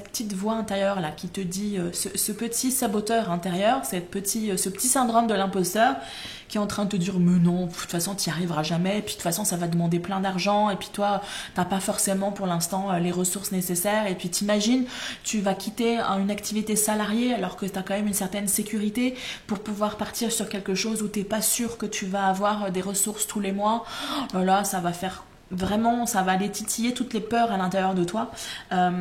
petite voix intérieure là qui te dit, ce petit saboteur intérieur, ce petit syndrome de l'imposteur qui est en train de te dire mais non, de toute façon tu n'y arriveras jamais, et puis de toute façon ça va demander plein d'argent, et puis toi t'as pas forcément pour l'instant les ressources nécessaires, et puis t'imagines tu vas quitter une activité salariée alors que tu as quand même une certaine sécurité pour pouvoir partir sur quelque chose où t'es pas sûr que tu vas avoir des ressources tous les mois. Là ça va faire vraiment, ça va aller titiller toutes les peurs à l'intérieur de toi.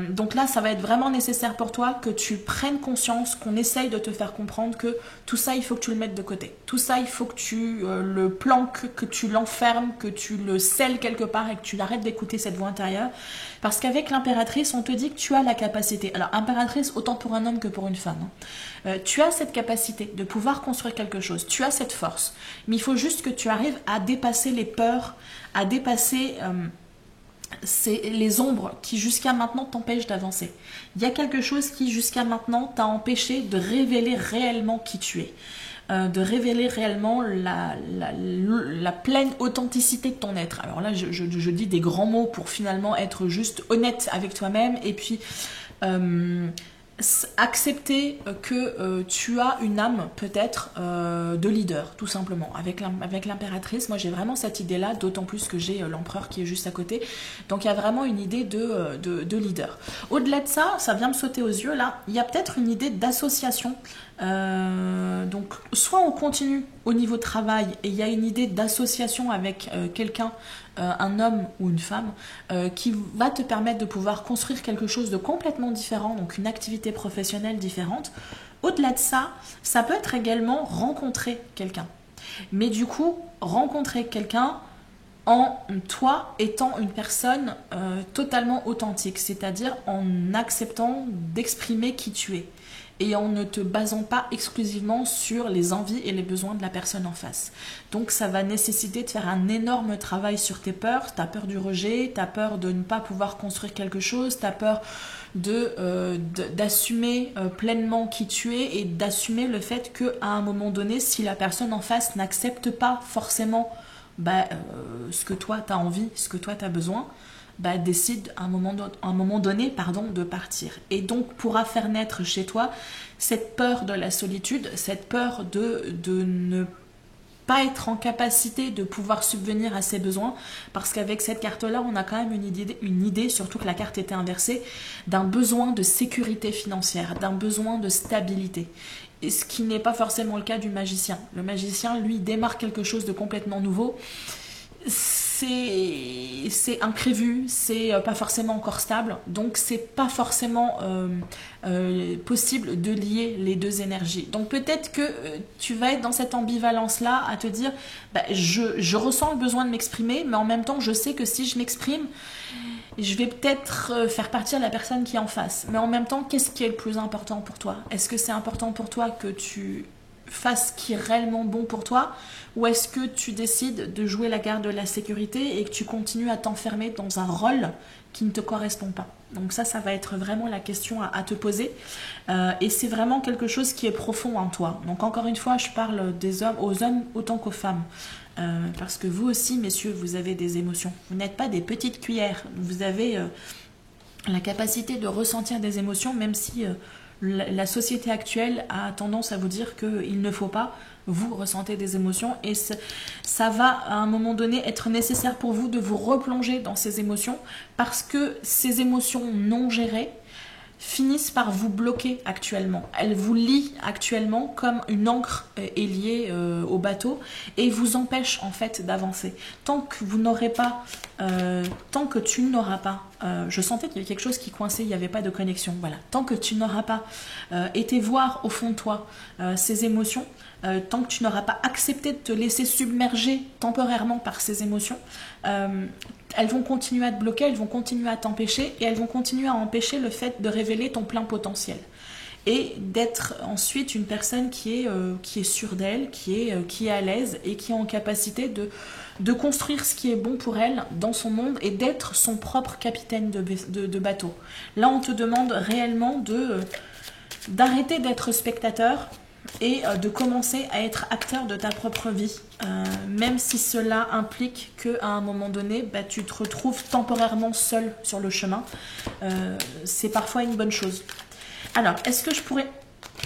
Donc là, ça va être vraiment nécessaire pour toi que tu prennes conscience, qu'on essaye de te faire comprendre que tout ça, il faut que tu le mettes de côté. Tout ça, il faut que tu le planques, que tu l'enfermes, que tu le scelles quelque part et que tu arrêtes d'écouter cette voix intérieure. Parce qu'avec l'impératrice, on te dit que tu as la capacité. Alors, impératrice, autant pour un homme que pour une femme. Tu as cette capacité de pouvoir construire quelque chose. Tu as cette force. Mais il faut juste que tu arrives à dépasser les peurs, à dépasser les ombres qui jusqu'à maintenant t'empêchent d'avancer. Il y a quelque chose qui jusqu'à maintenant t'a empêché de révéler réellement qui tu es. De révéler réellement la pleine authenticité de ton être. Alors là, je dis des grands mots pour finalement être juste honnête avec toi-même et puis accepter que tu as une âme peut-être de leader, tout simplement. Avec l'impératrice, moi j'ai vraiment cette idée-là, d'autant plus que j'ai l'empereur qui est juste à côté. Donc il y a vraiment une idée de leader. Au-delà de ça, ça vient me sauter aux yeux là, il y a peut-être une idée d'association. Donc soit on continue au niveau travail et il y a une idée d'association avec quelqu'un, un homme ou une femme qui va te permettre de pouvoir construire quelque chose de complètement différent, donc une activité professionnelle différente. Au-delà de ça, ça peut être également rencontrer quelqu'un. Mais du coup, rencontrer quelqu'un en toi étant une personne totalement authentique, c'est-à-dire en acceptant d'exprimer qui tu es et en ne te basant pas exclusivement sur les envies et les besoins de la personne en face. Donc ça va nécessiter de faire un énorme travail sur tes peurs. Tu as peur du rejet, tu as peur de ne pas pouvoir construire quelque chose, tu as peur d'assumer pleinement qui tu es et d'assumer le fait qu'à un moment donné, si la personne en face n'accepte pas forcément ce que toi tu as envie, ce que toi tu as besoin, décide à un moment donné de partir. Et donc pourra faire naître chez toi cette peur de la solitude, cette peur de ne pas être en capacité de pouvoir subvenir à ses besoins, parce qu'avec cette carte-là, on a quand même une idée, surtout que la carte était inversée, d'un besoin de sécurité financière, d'un besoin de stabilité. Et ce qui n'est pas forcément le cas du magicien. Le magicien, lui, démarre quelque chose de complètement nouveau. C'est imprévu, c'est pas forcément encore stable, donc c'est pas forcément possible de lier les deux énergies. Donc peut-être que tu vas être dans cette ambivalence-là à te dire je ressens le besoin de m'exprimer, mais en même temps je sais que si je m'exprime, je vais peut-être faire partir la personne qui est en face. Mais en même temps, qu'est-ce qui est le plus important pour toi? Est-ce que c'est important pour toi que tu fasses ce qui est réellement bon pour toi, ou est-ce que tu décides de jouer la garde de la sécurité et que tu continues à t'enfermer dans un rôle qui ne te correspond pas? Donc ça va être vraiment la question à te poser, et c'est vraiment quelque chose qui est profond en toi. Donc encore une fois, je parle aux hommes autant qu'aux femmes, parce que vous aussi, messieurs, vous avez des émotions. Vous n'êtes pas des petites cuillères, vous avez la capacité de ressentir des émotions, même si la société actuelle a tendance à vous dire qu'il ne faut pas. Vous ressentez des émotions et ça va à un moment donné être nécessaire pour vous de vous replonger dans ces émotions, parce que ces émotions non gérées finissent par vous bloquer actuellement. Elles vous lient actuellement comme une ancre est liée au bateau et vous empêchent en fait d'avancer. Tant que tu n'auras pas, je sentais qu'il y avait quelque chose qui coinçait, il n'y avait pas de connexion, voilà. Tant que tu n'auras pas été voir au fond de toi ces émotions, tant que tu n'auras pas accepté de te laisser submerger temporairement par ces émotions, elles vont continuer à te bloquer, elles vont continuer à t'empêcher et elles vont continuer à empêcher le fait de révéler ton plein potentiel et d'être ensuite une personne qui est sûre d'elle, qui est à l'aise et qui est en capacité de construire ce qui est bon pour elle dans son monde et d'être son propre capitaine de bateau. Là, on te demande réellement d'arrêter d'être spectateur, et de commencer à être acteur de ta propre vie, même si cela implique qu'à un moment donné, bah, tu te retrouves temporairement seul sur le chemin. C'est parfois une bonne chose. Alors, est-ce que je pourrais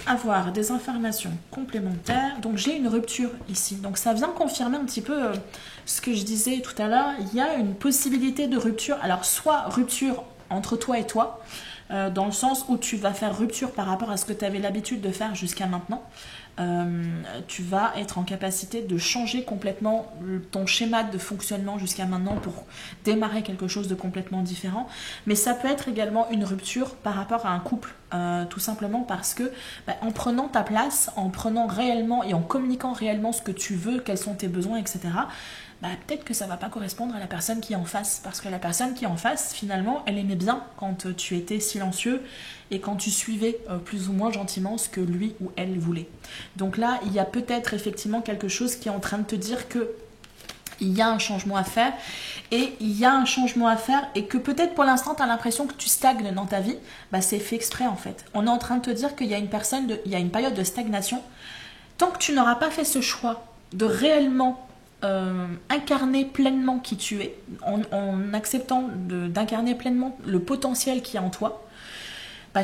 avoir des informations complémentaires? Donc, j'ai une rupture ici. Donc, ça vient confirmer un petit peu ce que je disais tout à l'heure. Il y a une possibilité de rupture. Alors, soit rupture entre toi et toi, dans le sens où tu vas faire rupture par rapport à ce que tu avais l'habitude de faire jusqu'à maintenant. Tu vas être en capacité de changer complètement ton schéma de fonctionnement jusqu'à maintenant pour démarrer quelque chose de complètement différent. Mais ça peut être également une rupture par rapport à un couple, tout simplement parce que en prenant ta place, en prenant réellement et en communiquant réellement ce que tu veux, quels sont tes besoins, etc., peut-être que ça ne va pas correspondre à la personne qui est en face. Parce que la personne qui est en face, finalement, elle aimait bien quand tu étais silencieux et quand tu suivais plus ou moins gentiment ce que lui ou elle voulait. Donc là, il y a peut-être effectivement quelque chose qui est en train de te dire que il y a un changement à faire, et il y a un changement à faire, et que peut-être pour l'instant tu as l'impression que tu stagnes dans ta vie. C'est fait exprès en fait. On est en train de te dire qu'il y a une période de stagnation. Tant que tu n'auras pas fait ce choix de réellement incarner pleinement qui tu es, en acceptant d'incarner pleinement le potentiel qui est en toi,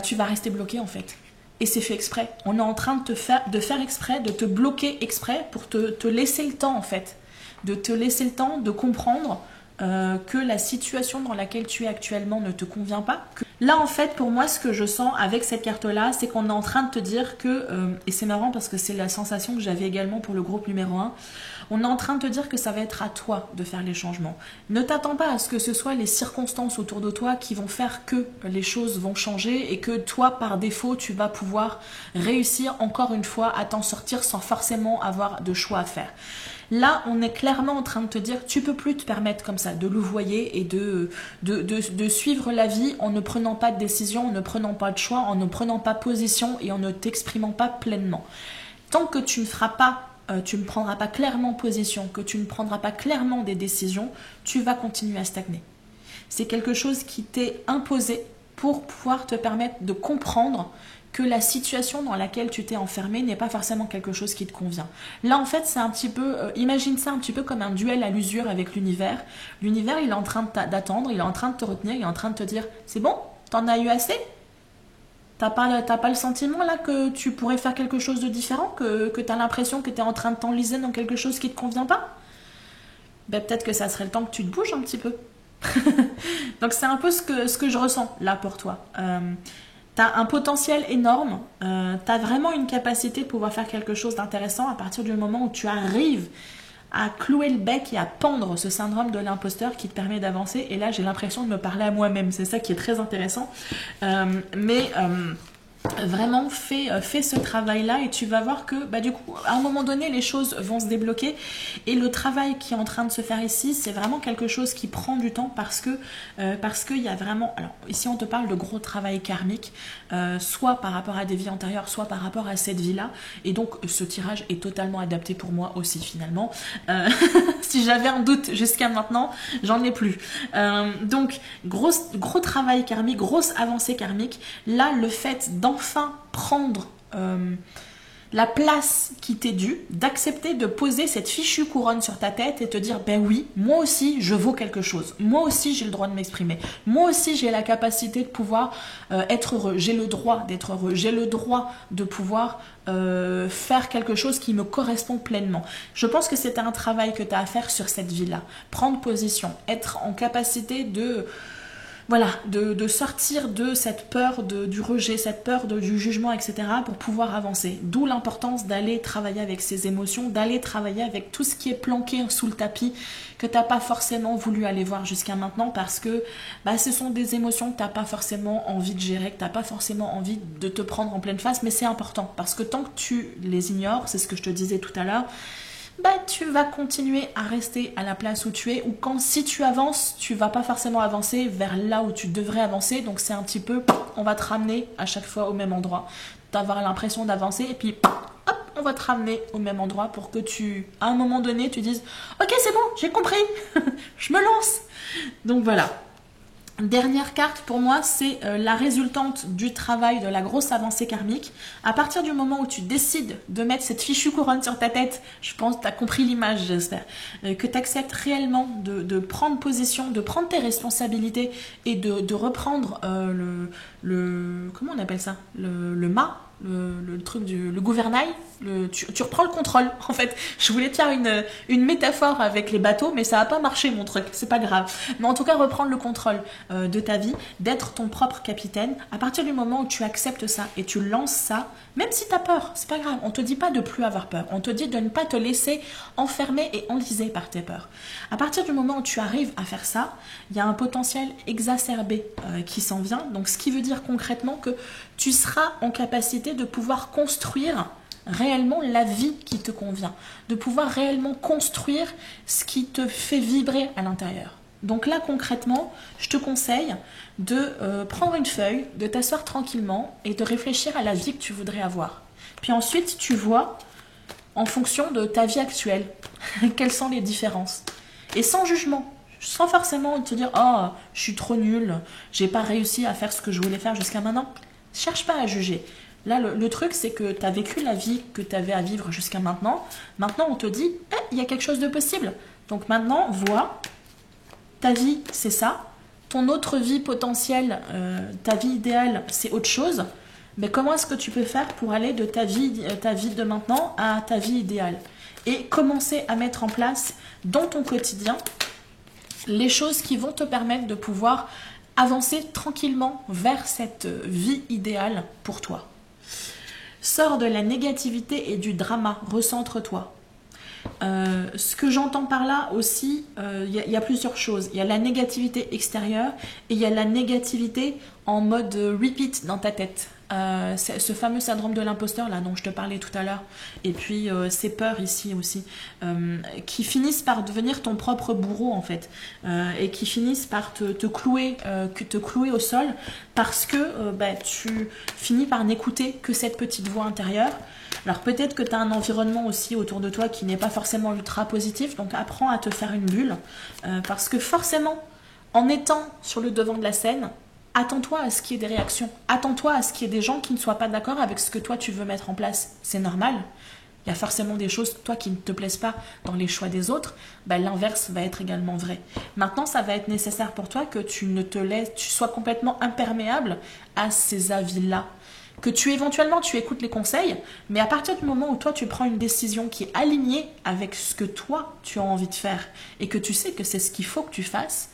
tu vas rester bloqué en fait. Et c'est fait exprès. On est en train de faire exprès, de te bloquer exprès pour te laisser le temps en fait. De te laisser le temps de comprendre que la situation dans laquelle tu es actuellement ne te convient pas. Là en fait pour moi ce que je sens avec cette carte là, c'est qu'on est en train de te dire que, et c'est marrant parce que c'est la sensation que j'avais également pour le groupe numéro 1, on est en train de te dire que ça va être à toi de faire les changements. Ne t'attends pas à ce que ce soit les circonstances autour de toi qui vont faire que les choses vont changer et que toi, par défaut, tu vas pouvoir réussir encore une fois à t'en sortir sans forcément avoir de choix à faire. Là, on est clairement en train de te dire, tu peux plus te permettre comme ça de louvoyer et de suivre la vie en ne prenant pas de décision, en ne prenant pas de choix, en ne prenant pas position et en ne t'exprimant pas pleinement. Tant que tu ne feras pas tu ne prendras pas clairement position, que tu ne prendras pas clairement des décisions, tu vas continuer à stagner. C'est quelque chose qui t'est imposé pour pouvoir te permettre de comprendre que la situation dans laquelle tu t'es enfermé n'est pas forcément quelque chose qui te convient. Là, en fait, c'est un petit peu, imagine ça un petit peu comme un duel à l'usure avec l'univers. L'univers, il est en train d'attendre, il est en train de te retenir, il est en train de te dire, c'est bon, t'en as eu assez ? T'as pas le sentiment là que tu pourrais faire quelque chose de différent, que tu as l'impression que tu es en train de t'enliser dans quelque chose qui ne te convient pas? Peut-être que ça serait le temps que tu te bouges un petit peu. Donc c'est un peu ce que je ressens là pour toi. Tu as un potentiel énorme, tu as vraiment une capacité de pouvoir faire quelque chose d'intéressant à partir du moment où tu arrives à clouer le bec et à pendre ce syndrome de l'imposteur qui te permet d'avancer. Et là, j'ai l'impression de me parler à moi-même. C'est ça qui est très intéressant. Vraiment, fais ce travail-là et tu vas voir que, du coup, à un moment donné, les choses vont se débloquer. Et le travail qui est en train de se faire ici, c'est vraiment quelque chose qui prend du temps parce qu'il y a vraiment... Alors, ici, on te parle de gros travail karmique, soit par rapport à des vies antérieures, soit par rapport à cette vie-là. Et donc, ce tirage est totalement adapté pour moi aussi, finalement. Si j'avais un doute jusqu'à maintenant, j'en ai plus. Donc, gros travail karmique, grosse avancée karmique. Là, le fait d'enfin prendre la place qui t'est due, d'accepter de poser cette fichue couronne sur ta tête et te dire, ben oui, moi aussi je vaux quelque chose, moi aussi j'ai le droit de m'exprimer, moi aussi j'ai la capacité de pouvoir être heureux, j'ai le droit d'être heureux, j'ai le droit de pouvoir faire quelque chose qui me correspond pleinement. Je pense que c'est un travail que tu as à faire sur cette vie-là, prendre position, être en capacité de... Voilà, de sortir de cette peur du rejet, cette peur du jugement, etc. pour pouvoir avancer. D'où l'importance d'aller travailler avec ses émotions, d'aller travailler avec tout ce qui est planqué sous le tapis, que tu n'as pas forcément voulu aller voir jusqu'à maintenant parce que ce sont des émotions que tu n'as pas forcément envie de gérer, que tu n'as pas forcément envie de te prendre en pleine face, mais c'est important parce que tant que tu les ignores, c'est ce que je te disais tout à l'heure, tu vas continuer à rester à la place où tu es, ou si tu avances, tu vas pas forcément avancer vers là où tu devrais avancer, donc c'est un petit peu, on va te ramener à chaque fois au même endroit, d'avoir l'impression d'avancer, et puis hop, on va te ramener au même endroit pour que à un moment donné, tu dises, ok c'est bon, j'ai compris, je me lance. Donc voilà. Dernière carte pour moi, c'est la résultante du travail de la grosse avancée karmique. À partir du moment où tu décides de mettre cette fichue couronne sur ta tête, je pense que tu as compris l'image, j'espère, que tu acceptes réellement de prendre position, de prendre tes responsabilités et de reprendre comment on appelle ça, le mât, le truc le gouvernail, tu reprends le contrôle. En fait, je voulais te faire une métaphore avec les bateaux, mais ça n'a pas marché mon truc, c'est pas grave. Mais en tout cas, reprendre le contrôle de ta vie, d'être ton propre capitaine. À partir du moment où tu acceptes ça et tu lances ça, même si tu as peur, c'est pas grave. On te dit pas de plus avoir peur, on te dit de ne pas te laisser enfermer et enliser par tes peurs. À partir du moment où tu arrives à faire ça, il y a un potentiel exacerbé qui s'en vient. Donc, ce qui veut dire concrètement que tu seras en capacité de pouvoir construire réellement la vie qui te convient, de pouvoir réellement construire ce qui te fait vibrer à l'intérieur. Donc là, concrètement, je te conseille de prendre une feuille, de t'asseoir tranquillement et de réfléchir à la vie que tu voudrais avoir. Puis ensuite, tu vois, en fonction de ta vie actuelle, quelles sont les différences. Et sans jugement, sans forcément te dire « Oh, je suis trop nulle, j'ai pas réussi à faire ce que je voulais faire jusqu'à maintenant ». Cherche pas à juger. Là, le truc, c'est que tu as vécu la vie que tu avais à vivre jusqu'à maintenant. Maintenant, on te dit, il y a quelque chose de possible. Donc maintenant, vois, ta vie, c'est ça. Ton autre vie potentielle, ta vie idéale, c'est autre chose. Mais comment est-ce que tu peux faire pour aller de ta vie de maintenant à ta vie idéale? Et commencer à mettre en place dans ton quotidien les choses qui vont te permettre de pouvoir avancer tranquillement vers cette vie idéale pour toi. Sors de la négativité et du drama, recentre-toi. Ce que j'entends par là aussi, y a plusieurs choses. Il y a la négativité extérieure et il y a la négativité en mode repeat dans ta tête. Ce fameux syndrome de l'imposteur là dont je te parlais tout à l'heure, et puis ces peurs ici aussi, qui finissent par devenir ton propre bourreau en fait, et qui finissent par te clouer au sol parce que tu finis par n'écouter que cette petite voix intérieure. Alors peut-être que tu as un environnement aussi autour de toi qui n'est pas forcément ultra positif, donc apprends à te faire une bulle, parce que forcément, en étant sur le devant de la scène, attends-toi à ce qu'il y ait des réactions, attends-toi à ce qu'il y ait des gens qui ne soient pas d'accord avec ce que toi tu veux mettre en place. C'est normal. Il y a forcément des choses, toi, qui ne te plaisent pas dans les choix des autres, l'inverse va être également vrai. Maintenant, ça va être nécessaire pour toi que tu sois complètement imperméable à ces avis-là. Que éventuellement tu écoutes les conseils, mais à partir du moment où toi tu prends une décision qui est alignée avec ce que toi tu as envie de faire et que tu sais que c'est ce qu'il faut que tu fasses,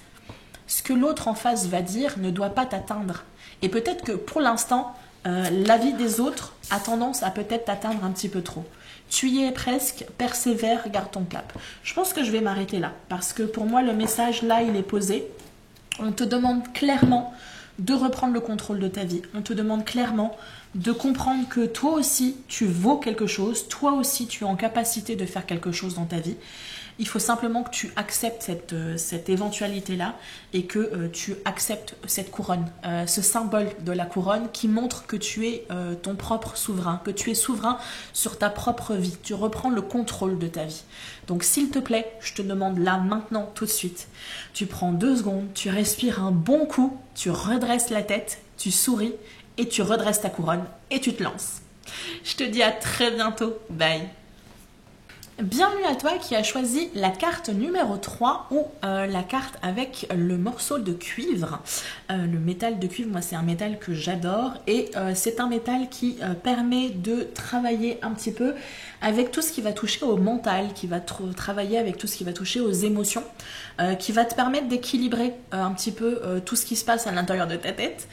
ce que l'autre en face va dire ne doit pas t'atteindre. Et peut-être que pour l'instant, l'avis des autres a tendance à peut-être t'atteindre un petit peu trop. Tu y es presque, persévère, garde ton cap. Je pense que je vais m'arrêter là, parce que pour moi le message là il est posé. On te demande clairement de reprendre le contrôle de ta vie. On te demande clairement de comprendre que toi aussi, tu vaux quelque chose. Toi aussi, tu es en capacité de faire quelque chose dans ta vie. Il faut simplement que tu acceptes cette éventualité-là et que tu acceptes cette couronne, ce symbole de la couronne qui montre que tu es ton propre souverain, que tu es souverain sur ta propre vie. Tu reprends le contrôle de ta vie. Donc s'il te plaît, je te demande là, maintenant, tout de suite, tu prends 2 secondes, tu respires un bon coup, tu redresses la tête, tu souris et tu redresses ta couronne et tu te lances. Je te dis à très bientôt. Bye. Bienvenue à toi qui as choisi la carte numéro 3 ou la carte avec le morceau de cuivre. Le métal de cuivre, moi c'est un métal que j'adore et c'est un métal qui permet de travailler un petit peu avec tout ce qui va toucher au mental, qui va travailler avec tout ce qui va toucher aux émotions, qui va te permettre d'équilibrer un petit peu tout ce qui se passe à l'intérieur de ta tête.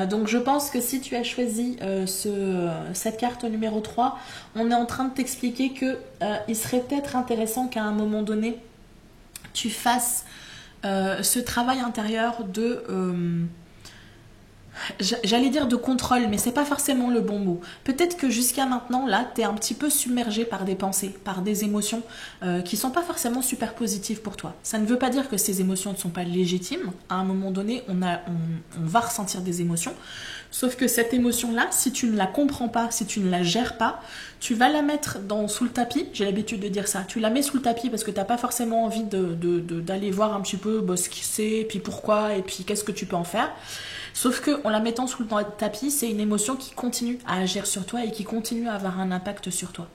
Donc je pense que si tu as choisi cette carte numéro 3, on est en train de t'expliquer que il serait peut-être intéressant qu'à un moment donné, tu fasses ce travail intérieur J'allais dire de contrôle, mais c'est pas forcément le bon mot. Peut-être que jusqu'à maintenant, là, t'es un petit peu submergé par des pensées, par des émotions qui sont pas forcément super positives pour toi. Ça ne veut pas dire que ces émotions ne sont pas légitimes. À un moment donné, on va ressentir des émotions. Sauf que cette émotion-là, si tu ne la comprends pas, si tu ne la gères pas, tu vas la mettre sous le tapis. J'ai l'habitude de dire ça. Tu la mets sous le tapis parce que t'as pas forcément envie d'aller voir un petit peu ce qui c'est, puis pourquoi, et puis qu'est-ce que tu peux en faire. Sauf que en la mettant sous le tapis, c'est une émotion qui continue à agir sur toi et qui continue à avoir un impact sur toi.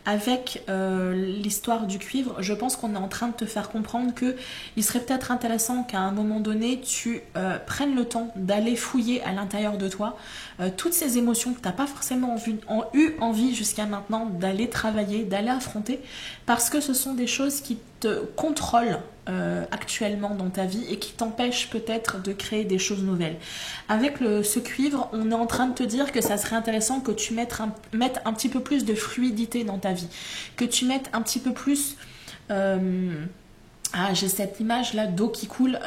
Avec l'histoire du cuivre, je pense qu'on est en train de te faire comprendre que il serait peut-être intéressant qu'à un moment donné, tu prennes le temps d'aller fouiller à l'intérieur de toi toutes ces émotions que tu n'as pas forcément eu envie jusqu'à maintenant d'aller travailler, d'aller affronter, parce que ce sont des choses qui te contrôlent actuellement dans ta vie et qui t'empêchent peut-être de créer des choses nouvelles. Avec ce cuivre, on est en train de te dire que ça serait intéressant que tu mettes un petit peu plus de fluidité dans ta vie, que tu mettes un petit peu plus... j'ai cette image là d'eau qui coule.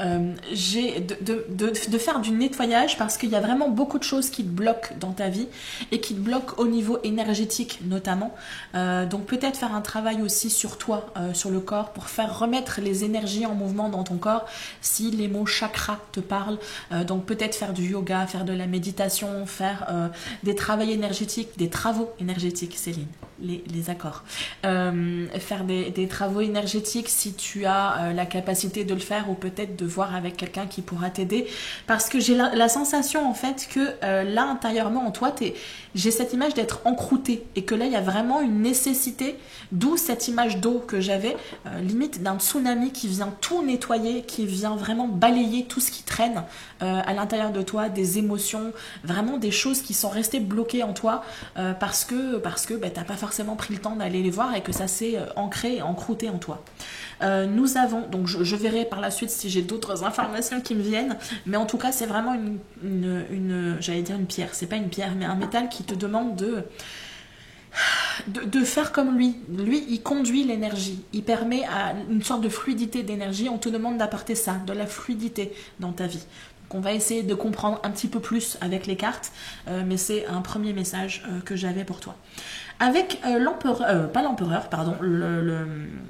J'ai de faire du nettoyage parce qu'il y a vraiment beaucoup de choses qui te bloquent dans ta vie et qui te bloquent au niveau énergétique notamment. Donc peut-être faire un travail aussi sur toi, sur le corps, pour faire remettre les énergies en mouvement dans ton corps si les mots chakra te parlent. Donc peut-être faire du yoga, faire de la méditation, faire des travaux énergétiques, Céline. Les accords. Faire des travaux énergétiques si tu as la capacité de le faire, ou peut-être de voir avec quelqu'un qui pourra t'aider, parce que j'ai la sensation en fait que là intérieurement en toi j'ai cette image d'être encroûté et que là il y a vraiment une nécessité, d'où cette image d'eau que j'avais, limite d'un tsunami qui vient tout nettoyer, qui vient vraiment balayer tout ce qui traîne à l'intérieur de toi, des émotions, vraiment des choses qui sont restées bloquées en toi parce que t'as pas forcément pris le temps d'aller les voir et que ça s'est ancré, encrouté en toi. Nous avons, donc je verrai par la suite si j'ai d'autres informations qui me viennent, mais en tout cas c'est vraiment j'allais dire une pierre, c'est pas une pierre, mais un métal qui te demande de faire comme lui. Lui, il conduit l'énergie, il permet à une sorte de fluidité d'énergie. On te demande d'apporter ça, de la fluidité dans ta vie. Donc on va essayer de comprendre un petit peu plus avec les cartes, mais c'est un premier message que j'avais pour toi. Avec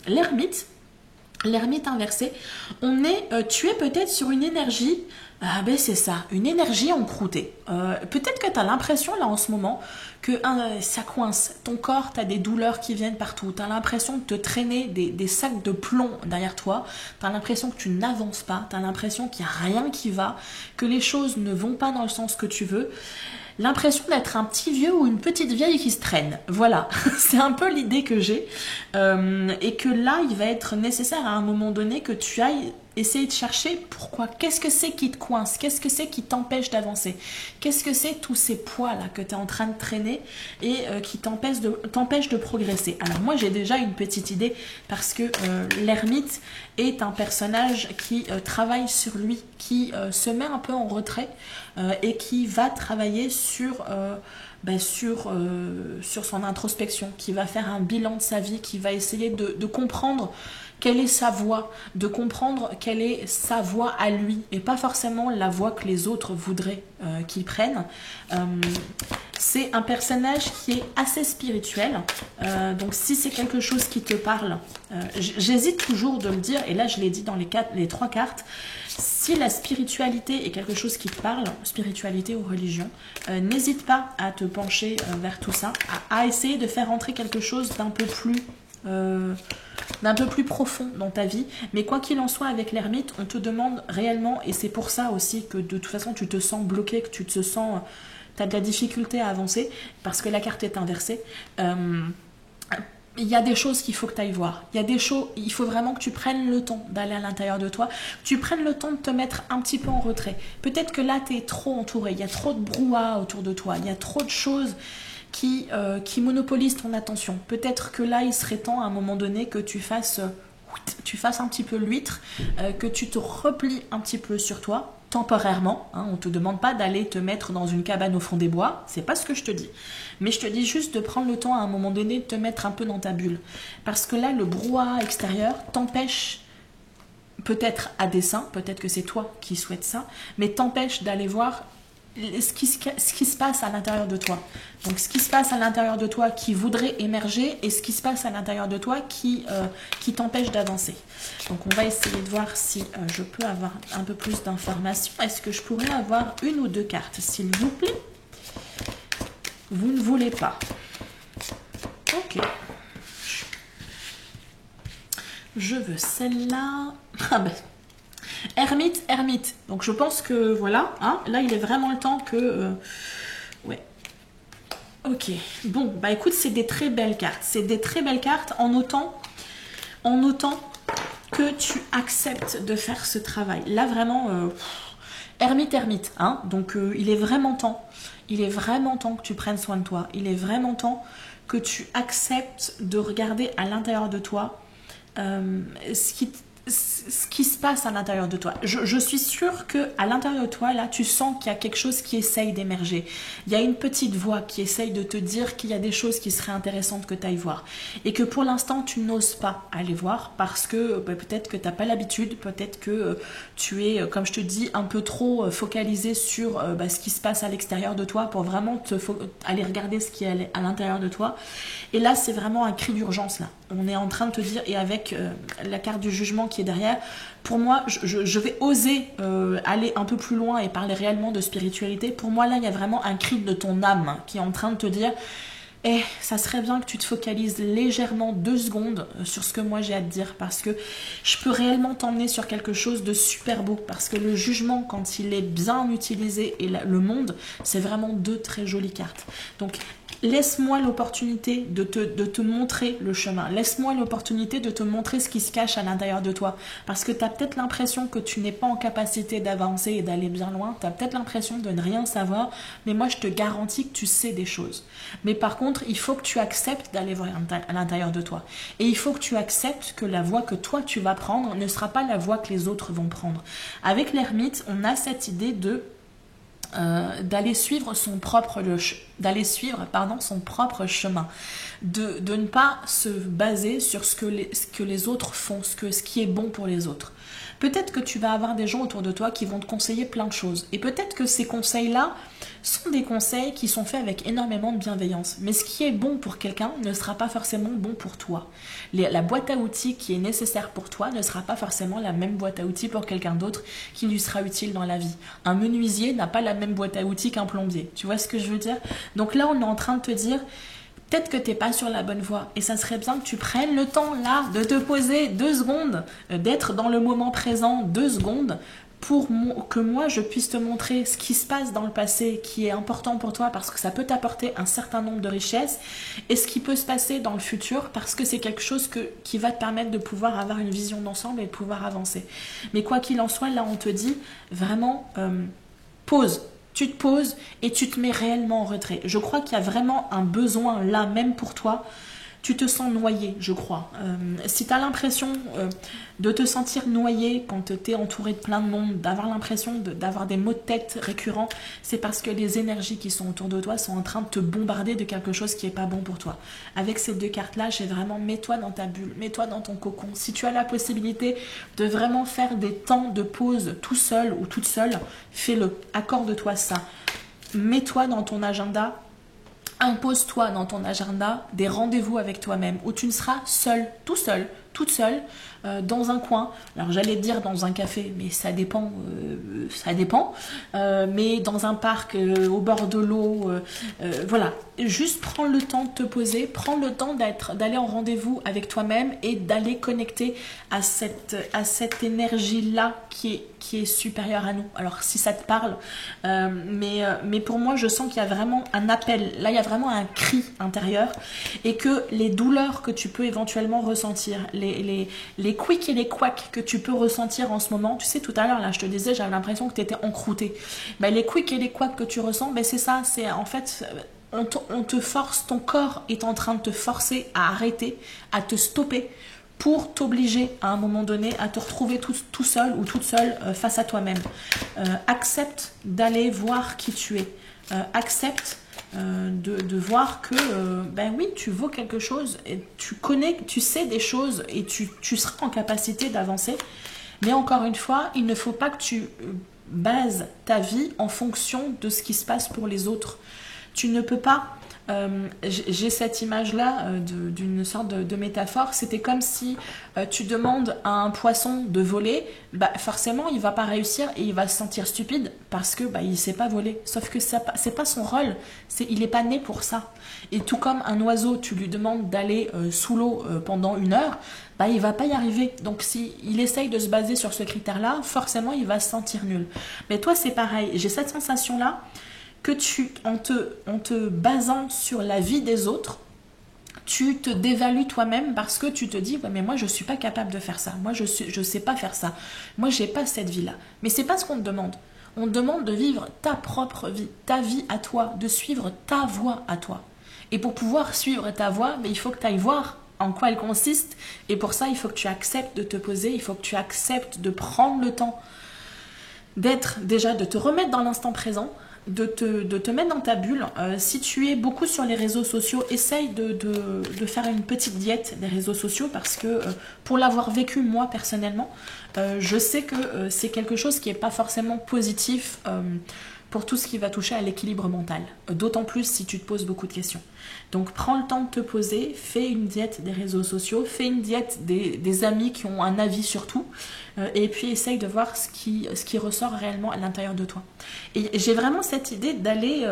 l'ermite. L'ermite inversé, tu es peut-être sur une énergie, c'est ça, une énergie encroûtée. Peut-être que tu as l'impression là en ce moment que ça coince, ton corps, tu as des douleurs qui viennent partout, tu as l'impression de te traîner des sacs de plomb derrière toi, tu as l'impression que tu n'avances pas, tu as l'impression qu'il n'y a rien qui va, que les choses ne vont pas dans le sens que tu veux. L'impression d'être un petit vieux ou une petite vieille qui se traîne. Voilà, c'est un peu l'idée que j'ai. Et que là, il va être nécessaire à un moment donné que tu ailles essayer de chercher pourquoi. Qu'est-ce que c'est qui te coince? Qu'est-ce que c'est qui t'empêche d'avancer? Qu'est-ce que c'est tous ces poids-là que tu es en train de traîner et qui t'empêchent de progresser? Alors moi, j'ai déjà une petite idée parce que l'ermite est un personnage qui travaille sur lui, qui se met un peu en retrait et qui va travailler sur son introspection, qui va faire un bilan de sa vie, qui va essayer de comprendre quelle est sa voix, de comprendre quelle est sa voix à lui, et pas forcément la voix que les autres voudraient qu'il prenne. C'est un personnage qui est assez spirituel, donc si c'est quelque chose qui te parle, j'hésite toujours de le dire, et là je l'ai dit dans les 3 cartes, si la spiritualité est quelque chose qui te parle, spiritualité ou religion, n'hésite pas à te pencher vers tout ça, à essayer de faire entrer quelque chose d'un peu plus profond dans ta vie. Mais quoi qu'il en soit, avec l'ermite, on te demande réellement, et c'est pour ça aussi que de toute façon tu te sens bloqué, que tu te sens, tu as de la difficulté à avancer, parce que la carte est inversée. Il y a des choses qu'il faut que tu ailles voir. Il faut vraiment que tu prennes le temps d'aller à l'intérieur de toi, que tu prennes le temps de te mettre un petit peu en retrait. Peut-être que là, tu es trop entouré, il y a trop de brouhaha autour de toi, il y a trop de choses qui monopolisent ton attention. Peut-être que là, il serait temps à un moment donné que tu fasses un petit peu l'huître, que tu te replies un petit peu sur toi, temporairement. On ne te demande pas d'aller te mettre dans une cabane au fond des bois, c'est pas ce que je te dis. Mais je te dis juste de prendre le temps à un moment donné de te mettre un peu dans ta bulle. Parce que là, le brouhaha extérieur t'empêche, peut-être à dessein, peut-être que c'est toi qui souhaites ça, mais t'empêche d'aller voir ce qui se passe à l'intérieur de toi. Donc ce qui se passe à l'intérieur de toi qui voudrait émerger et ce qui se passe à l'intérieur de toi qui t'empêche d'avancer. Donc on va essayer de voir si je peux avoir un peu plus d'informations. Est-ce que je pourrais avoir une ou deux cartes, s'il vous plaît? Vous ne voulez pas. Ok. Je veux celle-là. Ah ben. Ermite, ermite. Donc je pense que voilà, hein, là il est vraiment le temps que... ouais. Ok. Bon, bah écoute, c'est des très belles cartes. C'est des très belles cartes en autant que tu acceptes de faire ce travail. Là vraiment, ermite, ermite. Hein, donc il est vraiment temps. Il est vraiment temps que tu prennes soin de toi. Il est vraiment temps que tu acceptes de regarder à l'intérieur de toi ce qui se passe à l'intérieur de toi. Je suis sûre qu'à l'intérieur de toi, là, tu sens qu'il y a quelque chose qui essaye d'émerger. Il y a une petite voix qui essaye de te dire qu'il y a des choses qui seraient intéressantes que tu ailles voir. Et que pour l'instant, tu n'oses pas aller voir parce que peut-être que tu n'as pas l'habitude, peut-être que tu es, comme je te dis, un peu trop focalisé sur ce qui se passe à l'extérieur de toi pour vraiment aller regarder ce qui est à l'intérieur de toi. Et là, c'est vraiment un cri d'urgence, là. On est en train de te dire, et avec la carte du jugement qui est derrière, pour moi, je vais oser aller un peu plus loin et parler réellement de spiritualité. Pour moi, là, il y a vraiment un cri de ton âme qui est en train de te dire ça serait bien que tu te focalises légèrement 2 secondes sur ce que moi j'ai à te dire, parce que je peux réellement t'emmener sur quelque chose de super beau, parce que le jugement, quand il est bien utilisé, et le monde, c'est vraiment 2 très jolies cartes. Donc laisse-moi l'opportunité de te montrer le chemin. Laisse-moi l'opportunité de te montrer ce qui se cache à l'intérieur de toi. Parce que tu as peut-être l'impression que tu n'es pas en capacité d'avancer et d'aller bien loin. Tu as peut-être l'impression de ne rien savoir. Mais moi, je te garantis que tu sais des choses. Mais par contre, il faut que tu acceptes d'aller voir à l'intérieur de toi. Et il faut que tu acceptes que la voie que toi, tu vas prendre ne sera pas la voie que les autres vont prendre. Avec l'ermite, on a cette idée d'aller suivre son propre chemin, de ne pas se baser sur ce que les autres font, ce qui est bon pour les autres. Peut-être que tu vas avoir des gens autour de toi qui vont te conseiller plein de choses, et peut-être que ces conseils-là sont des conseils qui sont faits avec énormément de bienveillance, mais ce qui est bon pour quelqu'un ne sera pas forcément bon pour toi. La boîte à outils qui est nécessaire pour toi ne sera pas forcément la même boîte à outils pour quelqu'un d'autre qui lui sera utile dans la vie. Un menuisier n'a pas la même boîte à outils qu'un plombier. Tu vois ce que je veux dire? Donc là, on est en train de te dire, peut-être que tu n'es pas sur la bonne voie, et ça serait bien que tu prennes le temps là de te poser 2 secondes, d'être dans le moment présent 2 secondes, pour que moi je puisse te montrer ce qui se passe dans le passé qui est important pour toi, parce que ça peut t'apporter un certain nombre de richesses, et ce qui peut se passer dans le futur parce que c'est quelque chose qui va te permettre de pouvoir avoir une vision d'ensemble et de pouvoir avancer. Mais quoi qu'il en soit, là on te dit vraiment pause. Tu te poses et tu te mets réellement en retrait. Je crois qu'il y a vraiment un besoin là, même pour toi. Tu te sens noyé, je crois. Si tu as l'impression de te sentir noyé quand tu es entouré de plein de monde, d'avoir l'impression d'avoir des maux de tête récurrents, c'est parce que les énergies qui sont autour de toi sont en train de te bombarder de quelque chose qui n'est pas bon pour toi. Avec ces 2 cartes-là, j'ai vraiment, mets-toi dans ta bulle, mets-toi dans ton cocon. Si tu as la possibilité de vraiment faire des temps de pause tout seul ou toute seule, fais-le. Accorde-toi ça. Mets-toi dans ton agenda. Impose-toi dans ton agenda des rendez-vous avec toi-même où tu ne seras seul, tout seul, toute seule, dans un coin. Alors j'allais te dire dans un café, mais ça dépend. Mais dans un parc, au bord de l'eau, voilà. Juste prends le temps de te poser, prends le temps d'aller en rendez-vous avec toi-même et d'aller connecter à cette énergie-là qui est supérieure à nous. Alors si ça te parle, mais pour moi je sens qu'il y a vraiment un appel. Là il y a vraiment un cri intérieur, et que les douleurs que tu peux éventuellement ressentir, les quicks et les quacks que tu peux ressentir en ce moment, tu sais tout à l'heure là je te disais j'avais l'impression que tu étais encrouté. Ben, les quicks et les quacks que tu ressens, ben, c'est ça, c'est en fait on te force, ton corps est en train de te forcer à arrêter, à te stopper, pour t'obliger à un moment donné à te retrouver tout seul ou toute seule face à toi-même. Accepte d'aller voir qui tu es. Accepte de voir que ben oui, tu vaux quelque chose, et tu sais des choses, et tu seras en capacité d'avancer. Mais encore une fois, il ne faut pas que tu bases ta vie en fonction de ce qui se passe pour les autres. Tu ne peux pas... j'ai cette image-là d'une sorte de métaphore. C'était comme si tu demandes à un poisson de voler, bah forcément il va pas réussir et il va se sentir stupide parce que bah, il sait pas voler. Sauf que c'est pas son rôle, il est pas né pour ça. Et tout comme un oiseau, tu lui demandes d'aller sous l'eau pendant 1 heure, bah il va pas y arriver. Donc si il essaye de se baser sur ce critère-là, forcément il va se sentir nul. Mais toi c'est pareil, j'ai cette sensation-là que en te basant sur la vie des autres, tu te dévalues toi-même parce que tu te dis ouais, mais moi je suis pas capable de faire ça, moi je sais pas faire ça, moi j'ai pas cette vie-là. Mais c'est pas ce qu'on te demande. On te demande de vivre ta propre vie, ta vie à toi, de suivre ta voie à toi. Et pour pouvoir suivre ta voie, il faut que tu ailles voir en quoi elle consiste. Et pour ça, il faut que tu acceptes de te poser, il faut que tu acceptes de prendre le temps de te remettre dans l'instant présent, de te mettre dans ta bulle. Si tu es beaucoup sur les réseaux sociaux, essaye de faire une petite diète des réseaux sociaux parce que pour l'avoir vécu moi personnellement, je sais que c'est quelque chose qui n'est pas forcément positif pour tout ce qui va toucher à l'équilibre mental. D'autant plus si tu te poses beaucoup de questions. Donc prends le temps de te poser, fais une diète des réseaux sociaux, fais une diète des amis qui ont un avis sur tout, et puis essaye de voir ce qui ressort réellement à l'intérieur de toi. Et j'ai vraiment cette idée d'aller...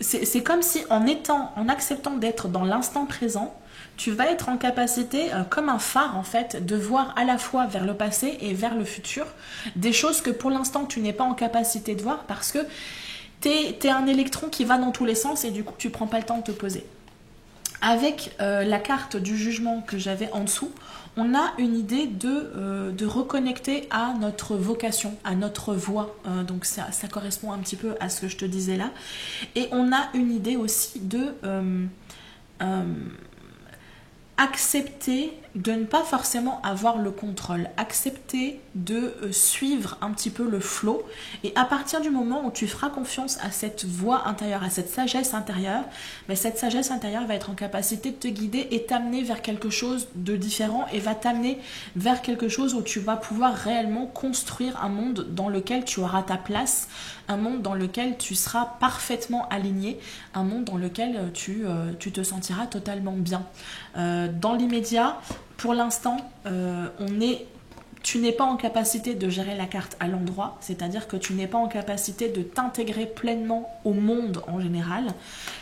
c'est comme si en acceptant d'être dans l'instant présent, tu vas être en capacité, comme un phare en fait, de voir à la fois vers le passé et vers le futur, des choses que pour l'instant tu n'es pas en capacité de voir parce que t'es un électron qui va dans tous les sens et du coup tu prends pas le temps de te poser. Avec la carte du jugement que j'avais en dessous, on a une idée de reconnecter à notre vocation, à notre voie. Donc ça correspond un petit peu à ce que je te disais là. Et on a une idée aussi de... accepter de ne pas forcément avoir le contrôle, accepter de suivre un petit peu le flow, et à partir du moment où tu feras confiance à cette voix intérieure, à cette sagesse intérieure, mais cette sagesse intérieure va être en capacité de te guider et t'amener vers quelque chose de différent et va t'amener vers quelque chose où tu vas pouvoir réellement construire un monde dans lequel tu auras ta place, un monde dans lequel tu seras parfaitement aligné, un monde dans lequel tu te sentiras totalement bien. Dans l'immédiat, pour l'instant, tu n'es pas en capacité de gérer la carte à l'endroit, c'est-à-dire que tu n'es pas en capacité de t'intégrer pleinement au monde en général.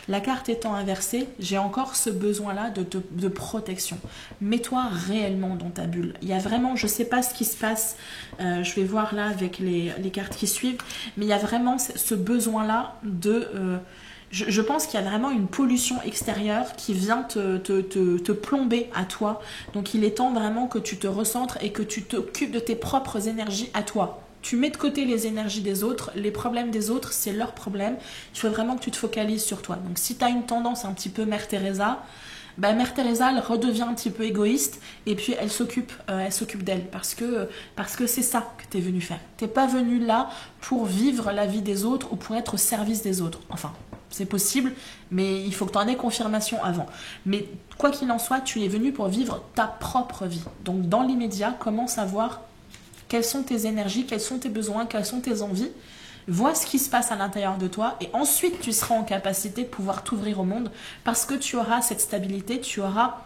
La carte étant inversée, j'ai encore ce besoin-là de protection. Mets-toi réellement dans ta bulle. Il y a vraiment, je ne sais pas ce qui se passe, je vais voir là avec les cartes qui suivent, mais il y a vraiment ce besoin-là de... Je pense qu'il y a vraiment une pollution extérieure qui vient te plomber à toi. Donc il est temps vraiment que tu te recentres et que tu t'occupes de tes propres énergies à toi. Tu mets de côté les énergies des autres, les problèmes des autres, c'est leurs problèmes. Il faut vraiment que tu te focalises sur toi. Donc si tu as une tendance un petit peu Mère Teresa, Mère Teresa, elle redevient un petit peu égoïste et puis elle s'occupe d'elle parce que c'est ça que tu es venu faire. Tu n'es pas venu là pour vivre la vie des autres ou pour être au service des autres. Enfin, c'est possible, mais il faut que tu en aies confirmation avant. Mais quoi qu'il en soit, tu es venu pour vivre ta propre vie. Donc dans l'immédiat, commence à voir quelles sont tes énergies, quels sont tes besoins, quelles sont tes envies. Vois ce qui se passe à l'intérieur de toi et ensuite tu seras en capacité de pouvoir t'ouvrir au monde parce que tu auras cette stabilité, tu auras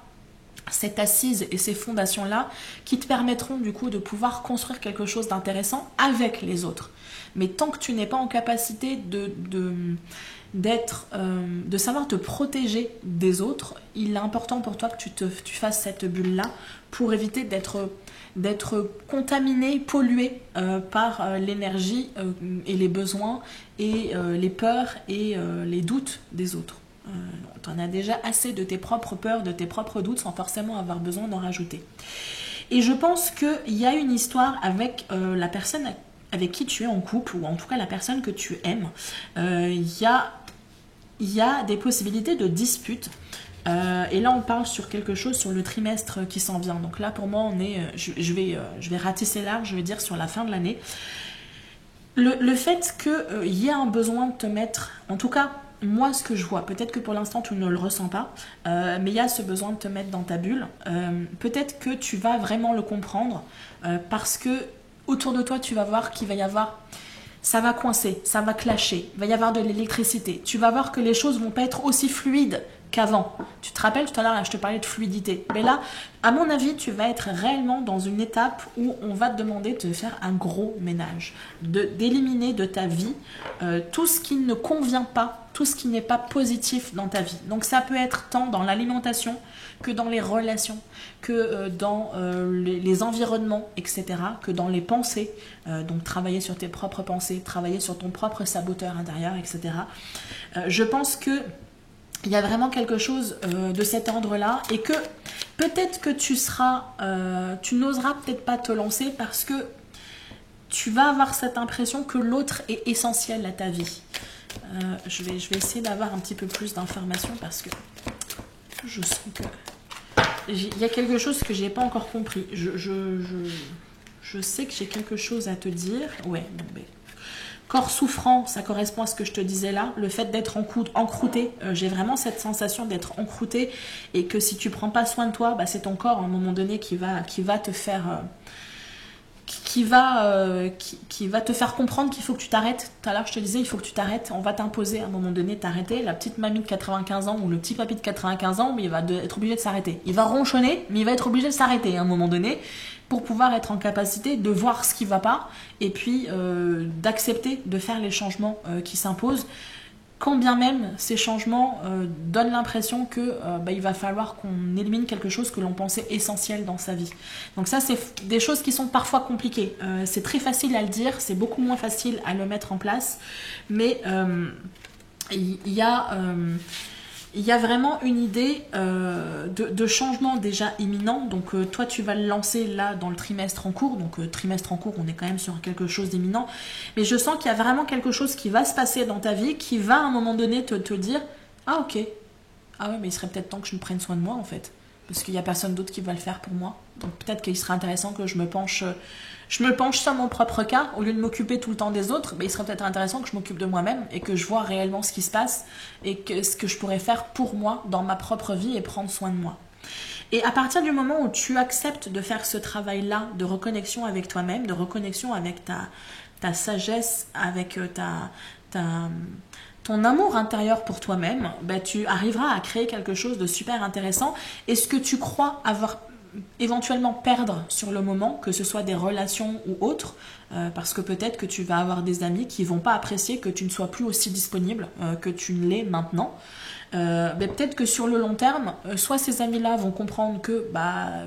cette assise et ces fondations-là qui te permettront du coup de pouvoir construire quelque chose d'intéressant avec les autres. Mais tant que tu n'es pas en capacité de savoir te protéger des autres, il est important pour toi que tu fasses cette bulle-là pour éviter d'être contaminé, pollué par l'énergie et les besoins et les peurs et les doutes des autres. Tu en as déjà assez de tes propres peurs, de tes propres doutes sans forcément avoir besoin d'en rajouter. Et je pense qu'il y a une histoire avec la personne avec qui tu es en couple ou en tout cas la personne que tu aimes. Il y a des possibilités de dispute. Et là on parle sur quelque chose sur le trimestre qui s'en vient. Donc là pour moi je vais ratisser large, je vais dire sur la fin de l'année. Le fait qu'il y ait un besoin de te mettre, en tout cas moi ce que je vois, peut-être que pour l'instant tu ne le ressens pas, mais il y a ce besoin de te mettre dans ta bulle. Peut-être que tu vas vraiment le comprendre parce que autour de toi tu vas voir qu'il va y avoir ça va coincer, ça va clasher, il va y avoir de l'électricité. Tu vas voir que les choses vont pas être aussi fluides qu'avant. Tu te rappelles tout à l'heure, je te parlais de fluidité. Mais là, à mon avis, tu vas être réellement dans une étape où on va te demander de faire un gros ménage, d'éliminer de ta vie tout ce qui ne convient pas, tout ce qui n'est pas positif dans ta vie. Donc ça peut être tant dans l'alimentation que dans les relations, que dans les environnements, etc., que dans les pensées. Donc travailler sur tes propres pensées, travailler sur ton propre saboteur intérieur, etc. Je pense que il y a vraiment quelque chose de cet ordre-là et que peut-être que tu n'oseras peut-être pas te lancer parce que tu vas avoir cette impression que l'autre est essentiel à ta vie. Je vais essayer d'avoir un petit peu plus d'informations parce que je sens que il y a quelque chose que j'ai pas encore compris. Je sais que j'ai quelque chose à te dire. Ouais, bon, mais... Corps souffrant, ça correspond à ce que je te disais là, le fait d'être encrouté, j'ai vraiment cette sensation d'être encrouté et que si tu prends pas soin de toi, bah, c'est ton corps à un moment donné qui va te faire... Qui va te faire comprendre qu'il faut que tu t'arrêtes. Tout à l'heure, je te disais, il faut que tu t'arrêtes. On va t'imposer à un moment donné t'arrêter. La petite mamie de 95 ans ou le petit papy de 95 ans, mais il va être obligé de s'arrêter. Il va ronchonner, mais il va être obligé de s'arrêter à un moment donné pour pouvoir être en capacité de voir ce qui ne va pas et puis d'accepter de faire les changements qui s'imposent. Quand bien même ces changements donnent l'impression que il va falloir qu'on élimine quelque chose que l'on pensait essentiel dans sa vie. Donc ça, c'est des choses qui sont parfois compliquées. C'est très facile à le dire, c'est beaucoup moins facile à le mettre en place, mais il y a vraiment une idée de changement déjà imminent. Donc toi, tu vas le lancer là dans le trimestre en cours. Donc trimestre en cours, on est quand même sur quelque chose d'imminent. Mais je sens qu'il y a vraiment quelque chose qui va se passer dans ta vie qui va à un moment donné te dire « Ah ok, ah ouais, mais il serait peut-être temps que je me prenne soin de moi en fait. Parce qu'il n'y a personne d'autre qui va le faire pour moi. Donc peut-être qu'il serait intéressant que je me penche sur mon propre cas, au lieu de m'occuper tout le temps des autres, il serait peut-être intéressant que je m'occupe de moi-même et que je vois réellement ce qui se passe et ce que je pourrais faire pour moi dans ma propre vie et prendre soin de moi. Et à partir du moment où tu acceptes de faire ce travail-là de reconnexion avec toi-même, de reconnexion avec ta sagesse, avec ton amour intérieur pour toi-même, tu arriveras à créer quelque chose de super intéressant. Et ce que tu crois avoir éventuellement perdre sur le moment, que ce soit des relations ou autres, parce que peut-être que tu vas avoir des amis qui vont pas apprécier que tu ne sois plus aussi disponible que tu ne l'es maintenant. Peut-être que sur le long terme, soit ces amis-là vont comprendre que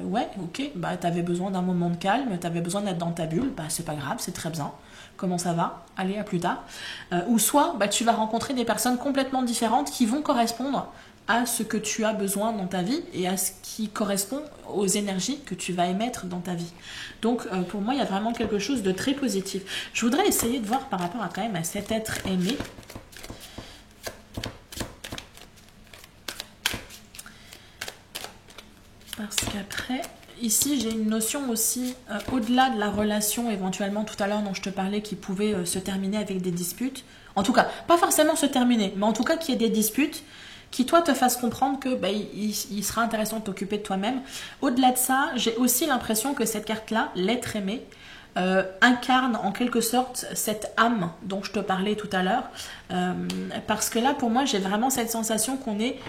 ouais, ok, t'avais besoin d'un moment de calme, t'avais besoin d'être dans ta bulle, c'est pas grave, c'est très bien. Comment ça va? Allez, à plus tard. Ou soit tu vas rencontrer des personnes complètement différentes qui vont correspondre à ce que tu as besoin dans ta vie et à ce qui correspond aux énergies que tu vas émettre dans ta vie. Donc pour moi, il y a vraiment quelque chose de très positif. Je voudrais essayer de voir par rapport à quand même à cet être aimé. Parce qu'après, ici j'ai une notion aussi au-delà de la relation éventuellement tout à l'heure dont je te parlais qui pouvait se terminer avec des disputes. En tout cas, pas forcément se terminer, mais en tout cas qu'il y ait des disputes qui toi te fassent comprendre que il sera intéressant de t'occuper de toi-même. Au-delà de ça, j'ai aussi l'impression que cette carte-là, l'être aimé, incarne en quelque sorte cette âme dont je te parlais tout à l'heure. Parce que là, pour moi, j'ai vraiment cette sensation qu'on est...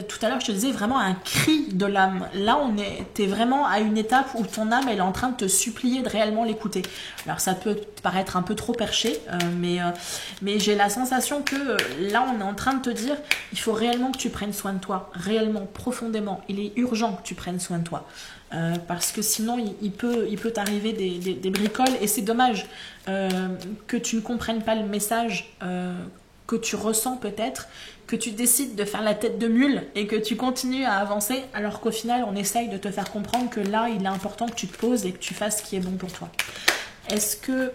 tout à l'heure, je te disais vraiment un cri de l'âme. Là, t'es vraiment à une étape où ton âme, elle est en train de te supplier de réellement l'écouter. Alors, ça peut te paraître un peu trop perché, mais j'ai la sensation que là, on est en train de te dire, il faut réellement que tu prennes soin de toi, réellement, profondément. Il est urgent que tu prennes soin de toi. Parce que sinon, il peut t'arriver des bricoles et c'est dommage que tu ne comprennes pas le message que tu ressens peut-être, que tu décides de faire la tête de mule et que tu continues à avancer alors qu'au final on essaye de te faire comprendre que là il est important que tu te poses et que tu fasses ce qui est bon pour toi. Est-ce que...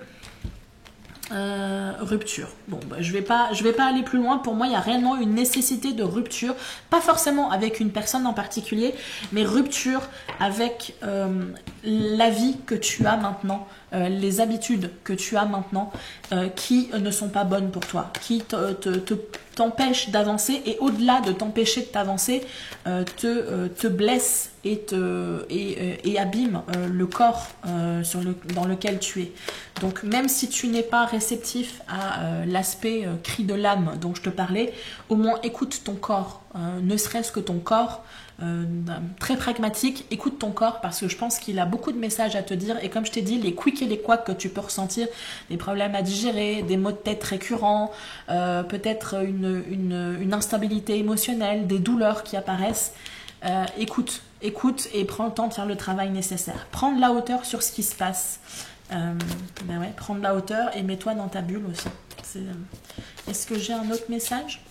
rupture. Bon, je vais pas aller plus loin. Pour moi, il y a réellement une nécessité de rupture, pas forcément avec une personne en particulier, mais rupture avec la vie que tu as maintenant, les habitudes que tu as maintenant qui ne sont pas bonnes pour toi, qui t'empêchent d'avancer et au-delà de t'empêcher de t'avancer, te blessent et abîment le corps dans lequel tu es. Donc même si tu n'es pas réceptif à l'aspect cri de l'âme dont je te parlais, au moins écoute ton corps, ne serait-ce que ton corps. Très pragmatique, écoute ton corps parce que je pense qu'il a beaucoup de messages à te dire et comme je t'ai dit, les quics et les couacs que tu peux ressentir, des problèmes à digérer, des maux de tête récurrents, peut-être une instabilité émotionnelle, des douleurs qui apparaissent, écoute et prends le temps de faire le travail nécessaire. Prends de la hauteur sur ce qui se passe. Prends de la hauteur et mets-toi dans ta bulle aussi. Est-ce que j'ai un autre message ?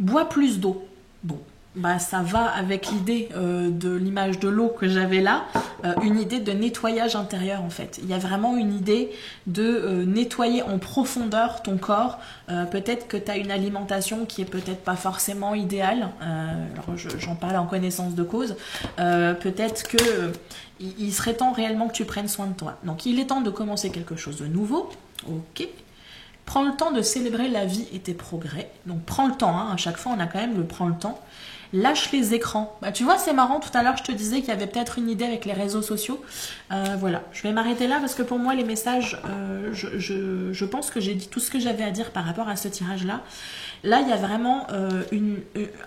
Bois plus d'eau. Bon, bah ça va avec l'idée de l'image de l'eau que j'avais là, une idée de nettoyage intérieur en fait. Il y a vraiment une idée de nettoyer en profondeur ton corps. Peut-être que tu as une alimentation qui est peut-être pas forcément idéale. Alors j'en parle en connaissance de cause. Peut-être que il serait temps réellement que tu prennes soin de toi. Donc il est temps de commencer quelque chose de nouveau. Ok. Prends le temps de célébrer la vie et tes progrès. Donc prends le temps, hein, à chaque fois on a quand même le prends le temps. Lâche les écrans. Bah, tu vois, c'est marrant, tout à l'heure je te disais qu'il y avait peut-être une idée avec les réseaux sociaux. Voilà, je vais m'arrêter là parce que pour moi les messages, je pense que j'ai dit tout ce que j'avais à dire par rapport à ce tirage-là. Là, il y a vraiment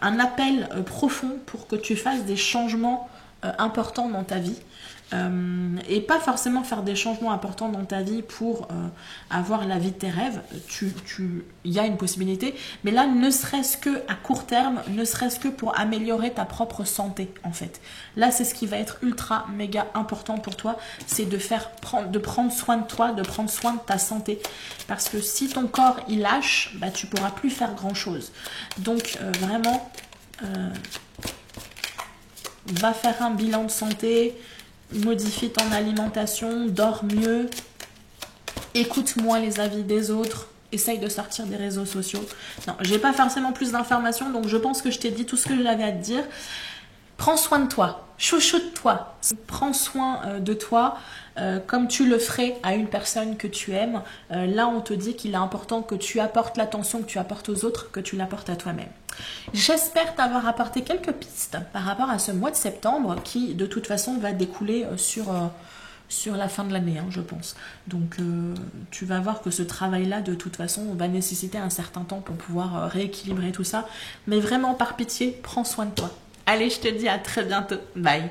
un appel profond pour que tu fasses des changements importants dans ta vie. Et pas forcément faire des changements importants dans ta vie pour avoir la vie de tes rêves. Il y a une possibilité, mais là, ne serait-ce que à court terme, ne serait-ce que pour améliorer ta propre santé, en fait. Là, c'est ce qui va être ultra, méga important pour toi, c'est de prendre soin de toi, de prendre soin de ta santé. Parce que si ton corps, il lâche, bah, tu pourras plus faire grand-chose. Donc, vraiment, va faire un bilan de santé, modifie ton alimentation, dors mieux, écoute moins les avis des autres, essaye de sortir des réseaux sociaux. Non, j'ai pas forcément plus d'informations, donc je pense que je t'ai dit tout ce que j'avais à te dire. Prends soin de toi, chouchoute-toi, prends soin de toi comme tu le ferais à une personne que tu aimes. Là, on te dit qu'il est important que tu apportes l'attention que tu apportes aux autres, que tu l'apportes à toi-même. J'espère t'avoir apporté quelques pistes par rapport à ce mois de septembre qui, de toute façon, va découler sur la fin de l'année, hein, je pense. Donc, tu vas voir que ce travail-là, de toute façon, va nécessiter un certain temps pour pouvoir rééquilibrer tout ça. Mais vraiment, par pitié, prends soin de toi. Allez, je te dis à très bientôt. Bye.